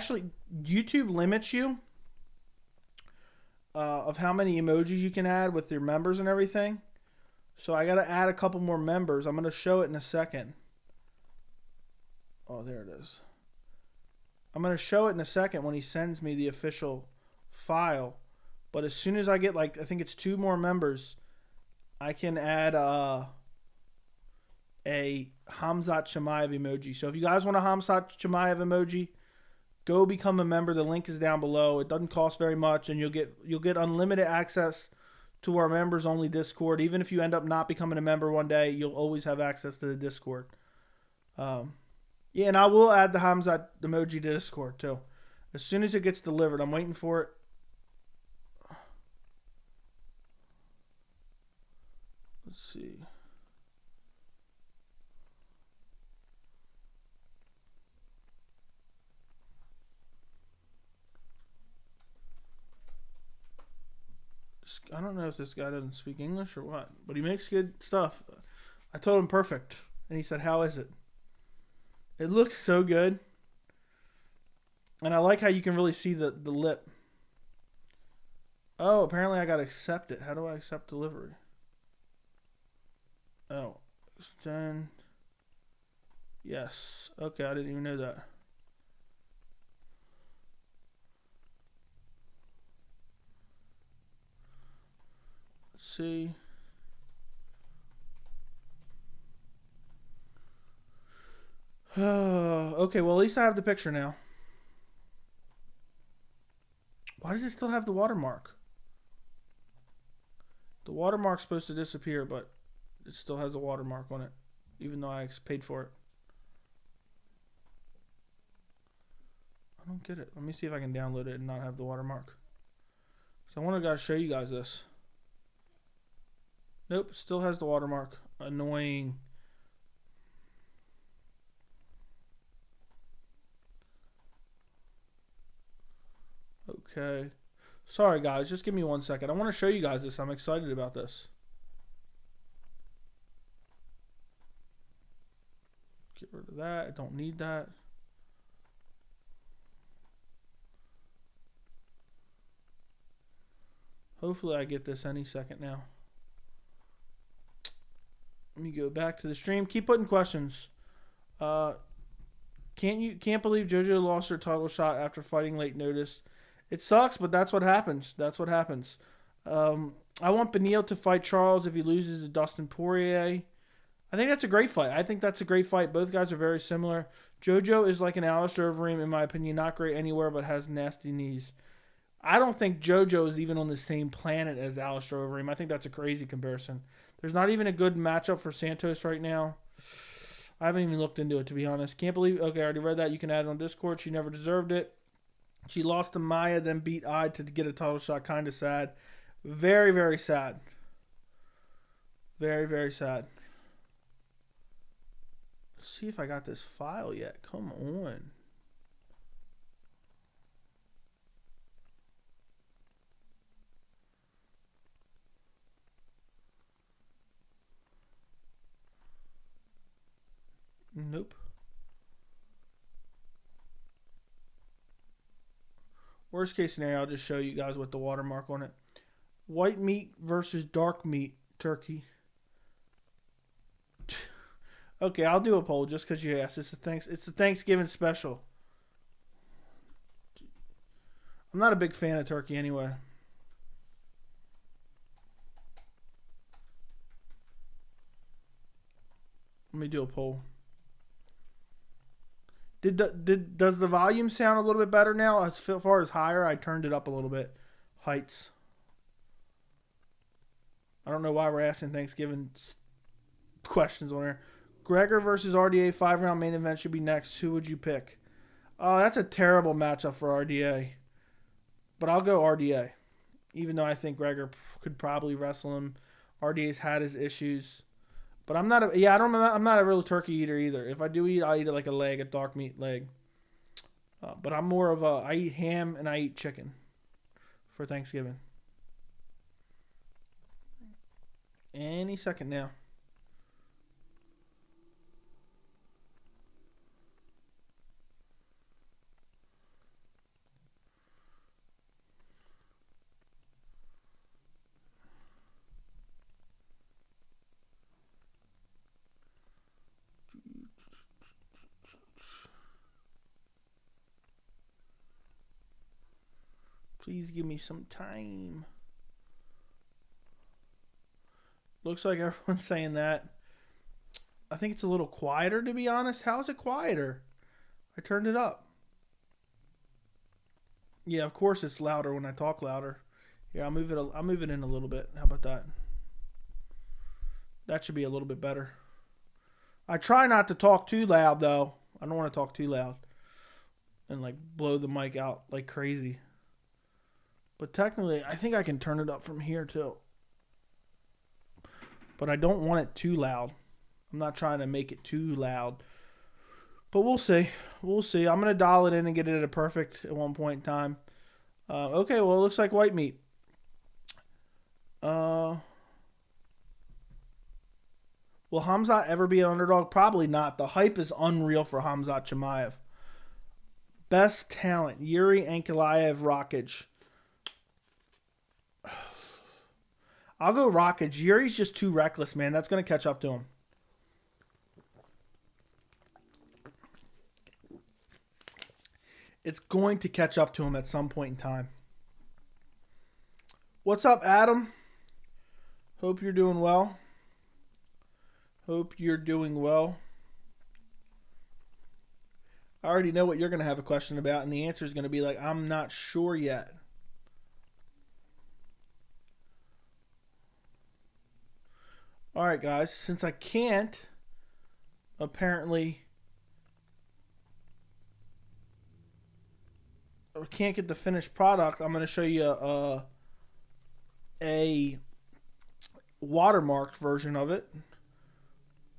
YouTube limits you of how many emojis you can add with your members and everything. So I got to add a couple more members. I'm going to show it in a second. Oh, there it is. I'm going to show it in a second when he sends me the official file. But as soon as I get, like, I think it's 2 more members, I can add a Hamzat Chimaev emoji. So if you guys want a Hamzat Chimaev emoji, go become a member. The link is down below. It doesn't cost very much, and you'll get unlimited access to our members only Discord. Even if you end up not becoming a member one day, you'll always have access to the Discord. Yeah, and I will add the Hamzat emoji to Discord too. As soon as it gets delivered, I'm waiting for it. Let's see. I don't know if this guy doesn't speak English or what, but he makes good stuff. I told him perfect, and he said, "How is it?" It looks so good. And I like how you can really see the lip. Oh, apparently I got to accept it. How do I accept delivery? Oh, extend. Yes. Okay, I didn't even know that. Let's see. Okay, well, at least I have the picture now. Why does it still have the watermark? The watermark's supposed to disappear, but it still has a watermark on it, even though I paid for it. I don't get it. Let me see if I can download it and not have the watermark. So I want to show you guys this. Nope, still has the watermark. Annoying. Okay. Sorry, guys. Just give me 1 second. I want to show you guys this. I'm excited about this. Get rid of that. I don't need that. Hopefully I get this any second now. Let me go back to the stream. Keep putting questions. Uh, can't believe JoJo lost her title shot after fighting late notice. It sucks, but that's what happens. That's what happens. I want Beneil to fight Charles if he loses to Dustin Poirier. I think that's a great fight. I think that's a great fight. Both guys are very similar. JoJo is like an Alistair Overeem, in my opinion. Not great anywhere, but has nasty knees. I don't think JoJo is even on the same planet as Alistair Overeem. I think that's a crazy comparison. There's not even a good matchup for Santos right now. I haven't even looked into it, to be honest. Can't believe... Okay, I already read that. You can add it on Discord. She never deserved it. She lost to Maya, then beat I to get a title shot. Kind of sad. Very, very sad. Very, very sad. Let's see if I got this file yet. Come on. Nope. Worst case scenario, I'll just show you guys with the watermark on it. White meat versus dark meat turkey. Okay, I'll do a poll just because you asked. It's a Thanksgiving special. I'm not a big fan of turkey anyway. Let me do a poll. Does the volume sound a little bit better now? As far as higher, I turned it up a little bit. Heights. I don't know why we're asking Thanksgiving questions on here. Gregor versus RDA 5-round main event should be next. Who would you pick? Oh, that's a terrible matchup for RDA. But I'll go RDA. Even though I think Gregor could probably wrestle him. RDA's had his issues. But I'm not a real turkey eater either. If I do eat, I eat it like a leg, a dark meat leg. But I'm more of I eat ham and I eat chicken for Thanksgiving. Any second now. Please give me some time. Looks like everyone's saying that. I think it's a little quieter, to be honest. How is it quieter? I turned it up. Yeah, of course it's louder when I talk louder. Yeah, I'll move it in a little bit. How about that? That should be a little bit better. I try not to talk too loud, though. I don't want to talk too loud and like blow the mic out like crazy. But technically, I think I can turn it up from here too. But I don't want it too loud. I'm not trying to make it too loud. But we'll see. We'll see. I'm going to dial it in and get it at a perfect at one point in time. Okay, well, it looks like white meat. Will Khamzat ever be an underdog? Probably not. The hype is unreal for Khamzat Chimaev. Best talent, Yuri Ankalaev Rockage. I'll go Rockage. Yuri's just too reckless, man. That's going to catch up to him. It's going to catch up to him at some point in time. What's up, Adam? Hope you're doing well. Hope you're doing well. I already know what you're going to have a question about, and the answer is going to be like, I'm not sure yet. All right, guys. Since I can't apparently... I can't get the finished product, I'm going to show you a watermarked version of it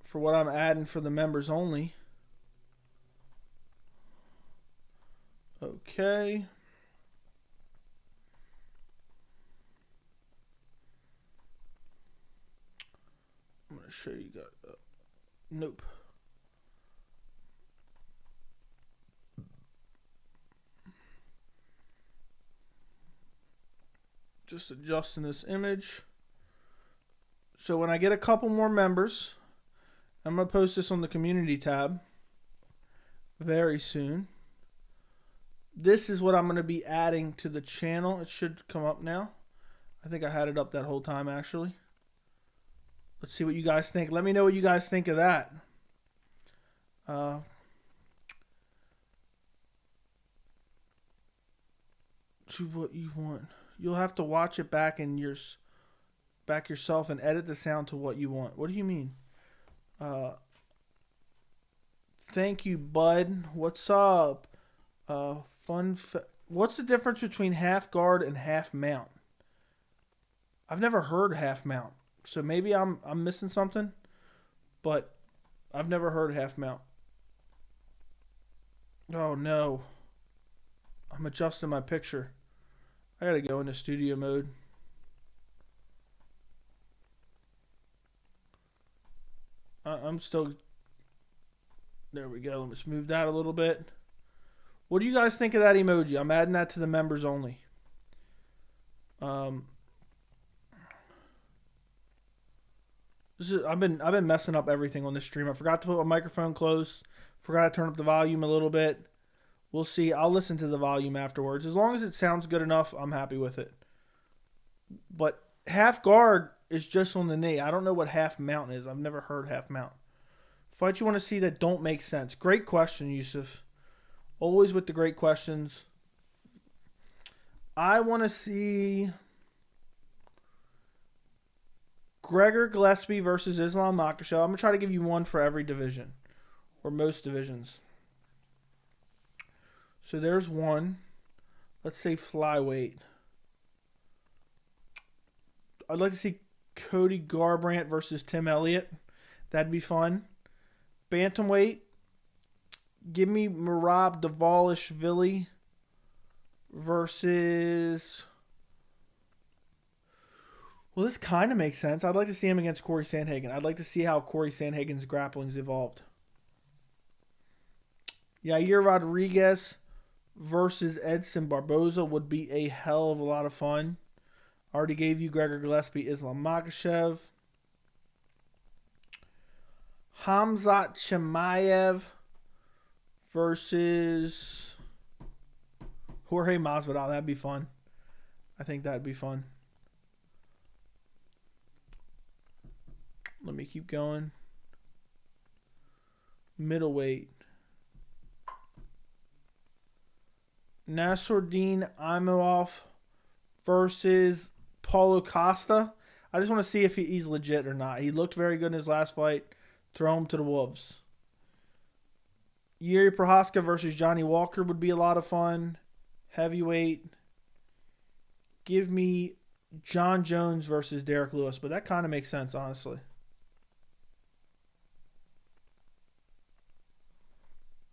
for what I'm adding for the members only. Okay. I'm going to show you guys. Nope. Just adjusting this image. So when I get a couple more members, I'm going to post this on the community tab. very soon. This is what I'm going to be adding to the channel. It should come up now. I think I had it up that whole time, actually. Let's see what you guys think. Let me know what you guys think of that. To what you want. You'll have to watch it back in back yourself and edit the sound to what you want. What do you mean? Thank you, bud. What's up? What's the difference between half guard and half mount? I've never heard half mount, so maybe I'm missing something, but I've never heard half mount. Oh no, I'm adjusting my picture. I gotta go into studio mode. I'm still. There we go. Let's move that a little bit. What do you guys think of that emoji? I'm adding that to the members only. I've been messing up everything on this stream. I forgot to put my microphone close. Forgot to turn up the volume a little bit. We'll see. I'll listen to the volume afterwards. As long as it sounds good enough, I'm happy with it. But half guard is just on the knee. I don't know what half mount is. I've never heard half mount. Fights you want to see that don't make sense. Great question, Yusuf. Always with the great questions. I want to see Gregor Gillespie versus Islam Makhachev. I'm going to try to give you one for every division. Or most divisions. So there's one. Let's say flyweight. I'd like to see Cody Garbrandt versus Tim Elliott. That'd be fun. Bantamweight. Give me Merab Dvalishvili versus... Well, this kind of makes sense. I'd like to see him against Corey Sandhagen. I'd like to see how Corey Sandhagen's grappling's evolved. Yair Rodriguez versus Edson Barboza would be a hell of a lot of fun. I already gave you Gregor Gillespie, Islam Makhachev. Hamzat Chimaev versus Jorge Masvidal. That'd be fun. I think that'd be fun. Let me keep going. Middleweight. Nasruddin Imavov versus Paulo Costa. I just want to see if he's legit or not. He looked very good in his last fight. Throw him to the wolves. Yuri Prohaska versus Johnny Walker would be a lot of fun. Heavyweight. Give me John Jones versus Derek Lewis. But that kind of makes sense, honestly.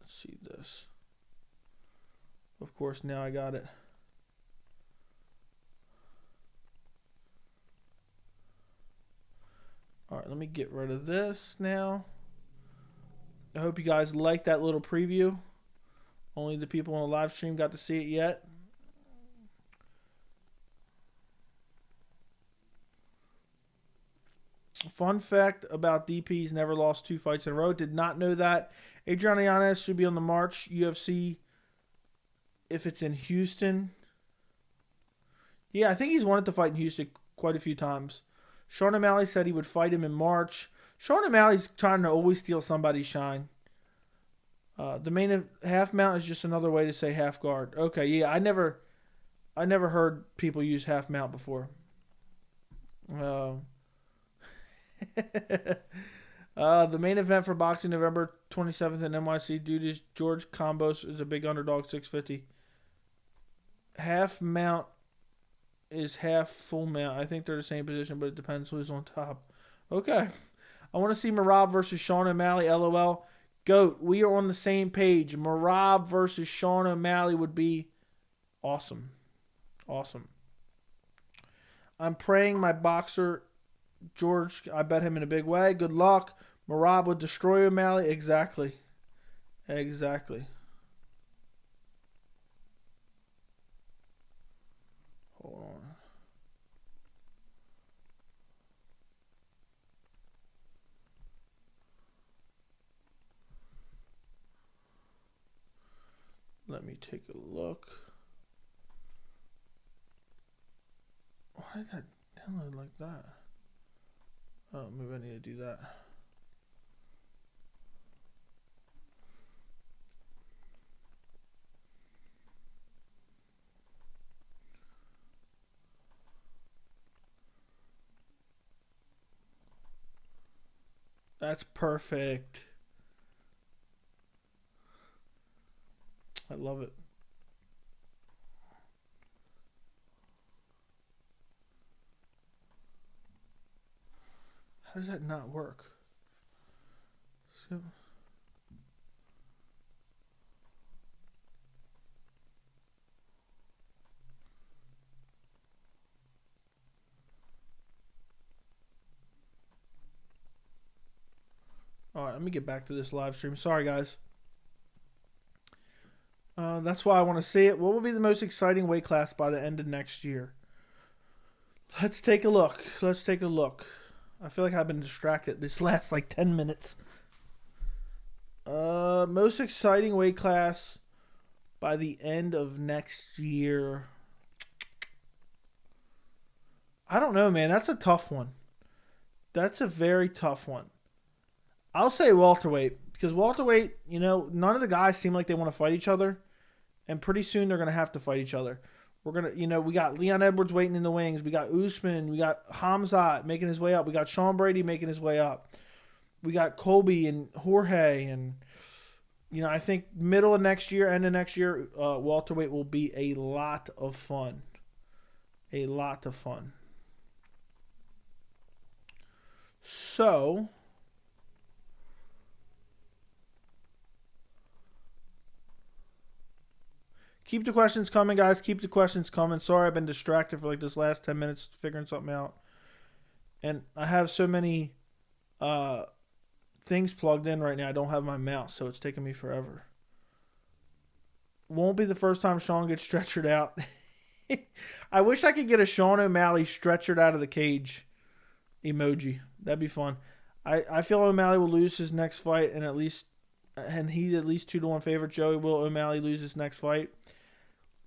Let's see this. Of course, now I got it. All right, let me get rid of this now. I hope you guys liked that little preview. Only the people on the live stream got to see it yet. Fun fact about DP's never lost 2 fights in a row. Did not know that. Adrian Yanez should be on the March UFC if it's in Houston. Yeah, I think he's wanted to fight in Houston quite a few times. Sean O'Malley said he would fight him in March. Sean O'Malley's trying to always steal somebody's shine. The main half mount is just another way to say half guard. Okay, yeah, I never heard people use half mount before. The main event for boxing November 27th in NYC. Dude is George Combos is a big underdog, 650. Half mount is half full mount. I think they're the same position, but it depends who's on top. Okay. I want to see Merab versus Sean O'Malley. LOL. Goat, we are on the same page. Merab versus Sean O'Malley would be awesome. Awesome. I'm praying my boxer, George, I bet him in a big way. Good luck. Merab would destroy O'Malley. Exactly. Exactly. Hold on. Let me take a look. Why did that download like that? Oh, maybe I need to do that. That's perfect. I love it. How does that not work? So, all right, let me get back to this live stream. Sorry, guys. That's why I want to see it. What will be the most exciting weight class by the end of next year? Let's take a look. Let's take a look. I feel like I've been distracted this last like 10 minutes. Most exciting weight class by the end of next year. I don't know, man. That's a tough one. That's a very tough one. I'll say welterweight because welterweight, you know, none of the guys seem like they want to fight each other, and pretty soon they're gonna have to fight each other. We're gonna, you know, we got Leon Edwards waiting in the wings. We got Usman. We got Hamzat making his way up. We got Sean Brady making his way up. We got Colby and Jorge, and you know, I think middle of next year, end of next year, welterweight will be a lot of fun. A lot of fun. So, keep the questions coming, guys. Keep the questions coming. Sorry, I've been distracted for like this last 10 minutes figuring something out. And I have so many things plugged in right now. I don't have my mouse, so it's taking me forever. Won't be the first time Sean gets stretchered out. I wish I could get a Sean O'Malley stretchered out of the cage emoji. That'd be fun. I feel O'Malley will lose his next fight, and he's at least 2-1 favorite. Joey will O'Malley lose his next fight.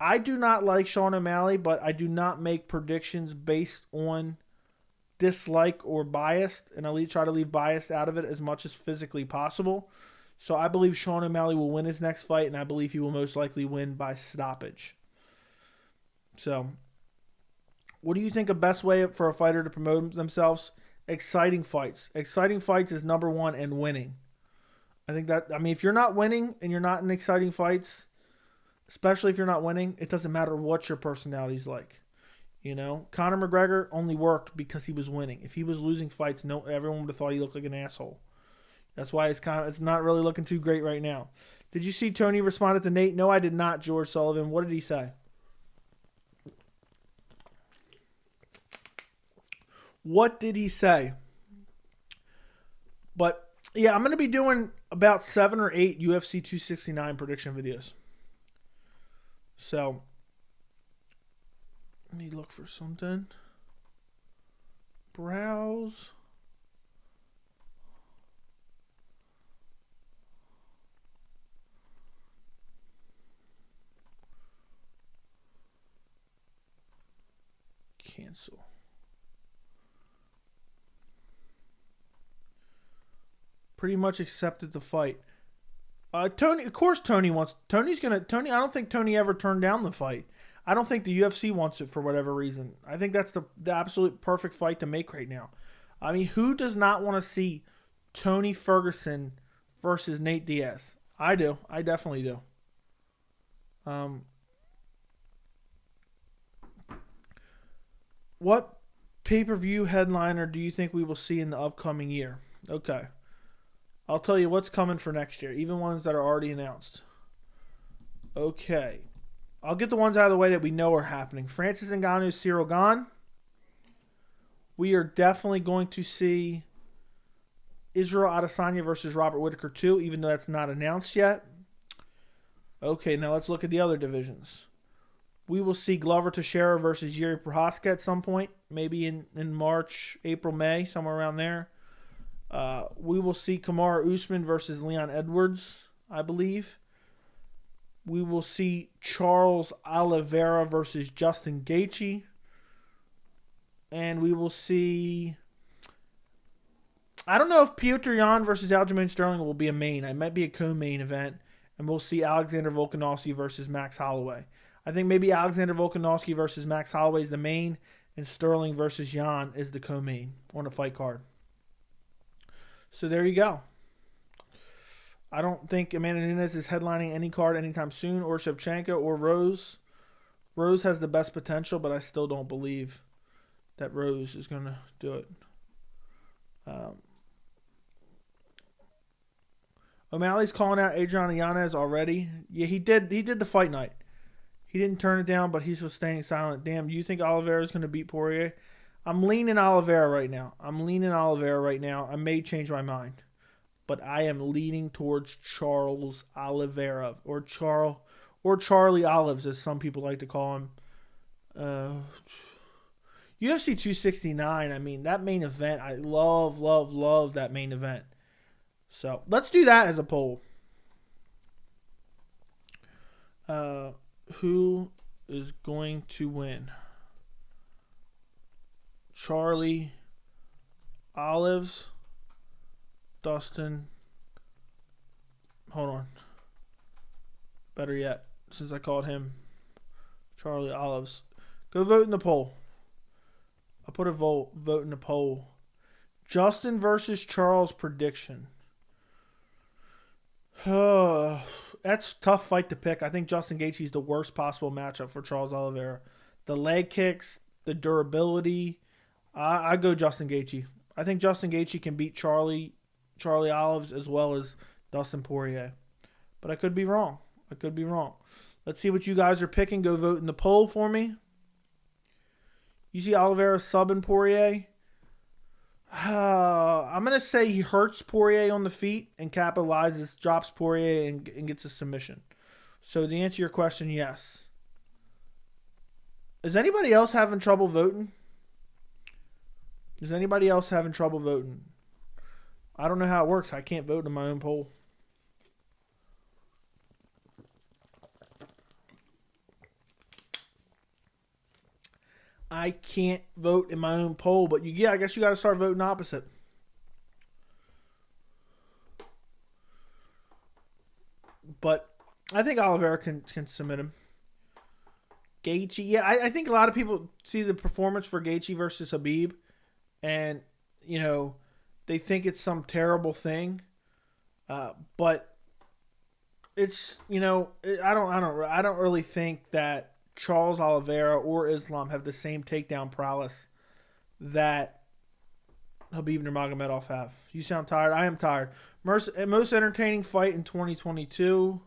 I do not like Sean O'Malley, but I do not make predictions based on dislike or biased, and I try to leave bias out of it as much as physically possible. So I believe Sean O'Malley will win his next fight, and I believe he will most likely win by stoppage. So, what do you think a best way for a fighter to promote themselves? Exciting fights. Exciting fights is number one, and winning. I think that, I mean, if you're not winning and you're not in exciting fights, especially if you're not winning, it doesn't matter what your personality's like. You know, Conor McGregor only worked because he was winning. If he was losing fights, everyone would have thought he looked like an asshole. That's why it's not really looking too great right now. Did you see Tony responded to Nate? No, I did not, George Sullivan. What did he say? What did he say? But, yeah, I'm going to be doing about 7 or 8 UFC 269 prediction videos. So, let me look for something. Browse. Cancel. Pretty much accepted the fight. Tony, of course Tony wants, I don't think Tony ever turned down the fight. I don't think the UFC wants it for whatever reason. I think that's the absolute perfect fight to make right now. I mean, who does not want to see Tony Ferguson versus Nate Diaz? I do. I definitely do. What pay-per-view headliner do you think we will see in the upcoming year? Okay. I'll tell you what's coming for next year, even ones that are already announced. Okay. I'll get the ones out of the way that we know are happening. Francis Ngannou, Ciryl Gane. We are definitely going to see Israel Adesanya versus Robert Whittaker 2, even though that's not announced yet. Okay, now let's look at the other divisions. We will see Glover Teixeira versus Yuri Prohaska at some point, maybe in March, April, May, somewhere around there. We will see Kamaru Usman versus Leon Edwards, I believe. We will see Charles Oliveira versus Justin Gaethje. And we will see... I don't know if Petr Yan versus Aljamain Sterling will be a main. It might be a co-main event. And we'll see Alexander Volkanovski versus Max Holloway. I think maybe Alexander Volkanovski versus Max Holloway is the main, and Sterling versus Yan is the co-main on the fight card. So there you go. I don't think Amanda Nunes is headlining any card anytime soon, or Shevchenko, or Rose. Rose has the best potential, but I still don't believe that Rose is going to do it. O'Malley's calling out Adriano Yanez already. Yeah, he did the fight night. He didn't turn it down, but he's staying silent. Damn, do you think Oliveira is going to beat Poirier? I'm leaning Oliveira right now. I may change my mind, but I am leaning towards Charles Oliveira, or Charlie Olives, as some people like to call him. UFC 269, I mean, that main event, I love that main event. So let's do that as a poll. Who is going to win? Charlie Olives, Dustin. Hold on. Better yet, since I called him Charlie Olives. Go vote in the poll. I'll put a vote in the poll. Justin versus Charles prediction. That's a tough fight to pick. I think Justin Gaethje is the worst possible matchup for Charles Oliveira. The leg kicks, the durability. I go Justin Gaethje. I think Justin Gaethje can beat Charlie Olives as well as Dustin Poirier. But I could be wrong. Let's see what you guys are picking. Go vote in the poll for me. You see Oliveira subbing Poirier? I'm going to say he hurts Poirier on the feet and capitalizes, drops Poirier, and gets a submission. So to answer your question, yes. Is anybody else having trouble voting? I don't know how it works. I can't vote in my own poll. I can't vote in my own poll, but I guess you got to start voting opposite. But I think Oliveira can submit him. Gaethje, yeah, I think a lot of people see the performance for Gaethje versus Khabib, and they think it's some terrible thing, but it's I don't really think that Charles Oliveira or Islam have the same takedown prowess that Khabib Nurmagomedov have. You sound tired? I am tired. Most entertaining fight in 2022.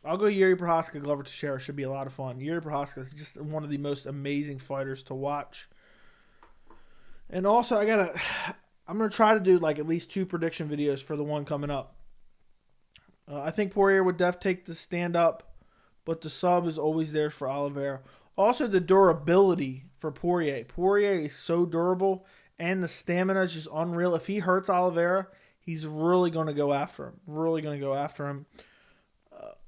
I'll go Yuri Prochazka, Glover Teixeira. Should be a lot of fun. Yuri Prochazka is just one of the most amazing fighters to watch. And also, I'm going to try to do like at least 2 prediction videos for the one coming up. I think Poirier would take the stand up, but the sub is always there for Oliveira. Also, the durability for Poirier. Poirier is so durable, and the stamina is just unreal. If he hurts Oliveira, he's really going to go after him.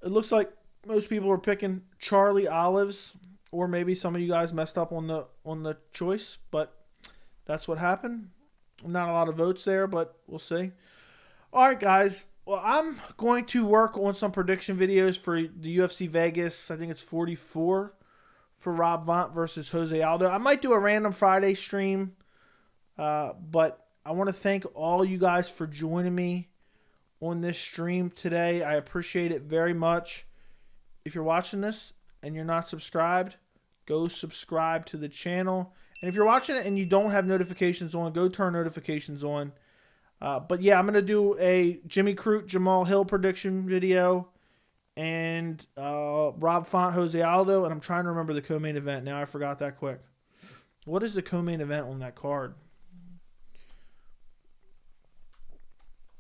It looks like most people are picking Charlie Olives, or maybe some of you guys messed up on the choice, but that's what happened. Not a lot of votes there, but we'll see. All right, guys. Well, I'm going to work on some prediction videos for the UFC Vegas. I think it's 44 for Rob Font versus Jose Aldo. I might do a random Friday stream, but I want to thank all you guys for joining me on this stream today. I appreciate it very much. If you're watching this and you're not subscribed, go subscribe to the channel. And if you're watching it and you don't have notifications on, go turn notifications on. But yeah, I'm going to do a Jimmy Crute, Jamal Hill prediction video, and Rob Font, Jose Aldo, and I'm trying to remember the co-main event. Now I forgot that quick. What is the co-main event on that card?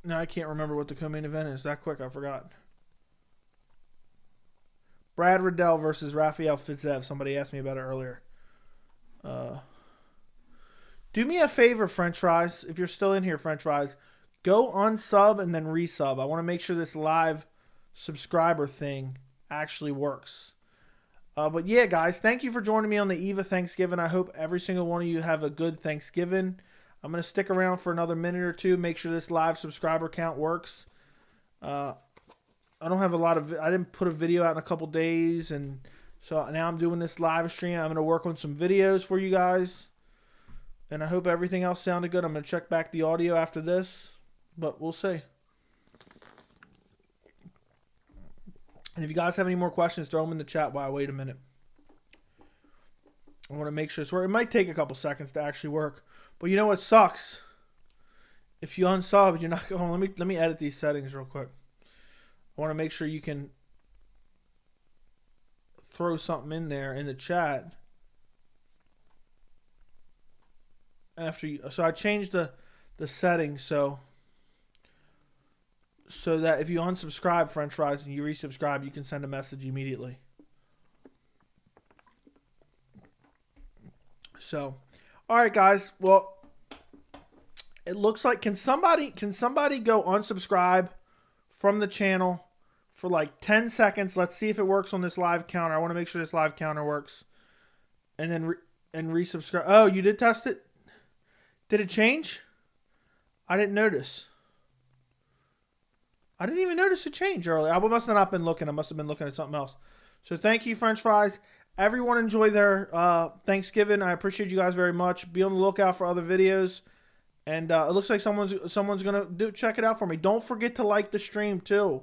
No, I can't remember what the co-main event is. That quick, I forgot. Brad Riddell versus Rafael Fiziev. Somebody asked me about it earlier. Do me a favor, French fries. If you're still in here, French fries, go unsub and then resub. I want to make sure this live subscriber thing actually works. But yeah, guys, thank you for joining me on the eve of Thanksgiving. I hope every single one of you have a good Thanksgiving. I'm going to stick around for another minute or two, make sure this live subscriber count works. I don't have a lot of, I didn't put a video out in a couple days, and so now I'm doing this live stream. I'm going to work on some videos for you guys, and I hope everything else sounded good. I'm going to check back the audio after this, but we'll see. And if you guys have any more questions, throw them in the chat while I wait a minute. I want to make sure it's working. It might take a couple seconds to actually work. But you know what sucks? If you unsub, you're not going. Let me edit these settings real quick. I want to make sure you can throw something in there in the chat after you. So I changed the settings so that if you unsubscribe, French fries, and you resubscribe, you can send a message immediately. So, all right, guys. Well, it looks like can somebody go unsubscribe from the channel for like 10 seconds? Let's see if it works on this live counter. I want to make sure this live counter works, and then resubscribe. Oh, you did test it? Did it change? I didn't notice. I didn't even notice a change earlier. I must have not been looking. I must have been looking at something else. So thank you, French fries. Everyone enjoy their Thanksgiving. I appreciate you guys very much. Be on the lookout for other videos. And it looks like someone's gonna check it out for me. Don't forget to like the stream too.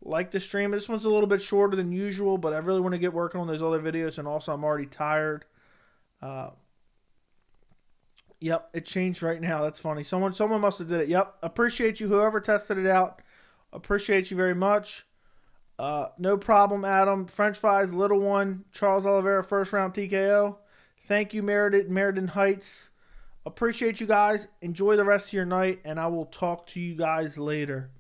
Like the stream. This one's a little bit shorter than usual, but I really want to get working on those other videos. And also, I'm already tired. Yep, it changed right now. That's funny. Someone must have did it. Yep. Appreciate you, whoever tested it out. Appreciate you very much. No problem, Adam. French fries, little one. Charles Oliveira, first round TKO. Thank you, Meriden Heights. Appreciate you guys. Enjoy the rest of your night, and I will talk to you guys later.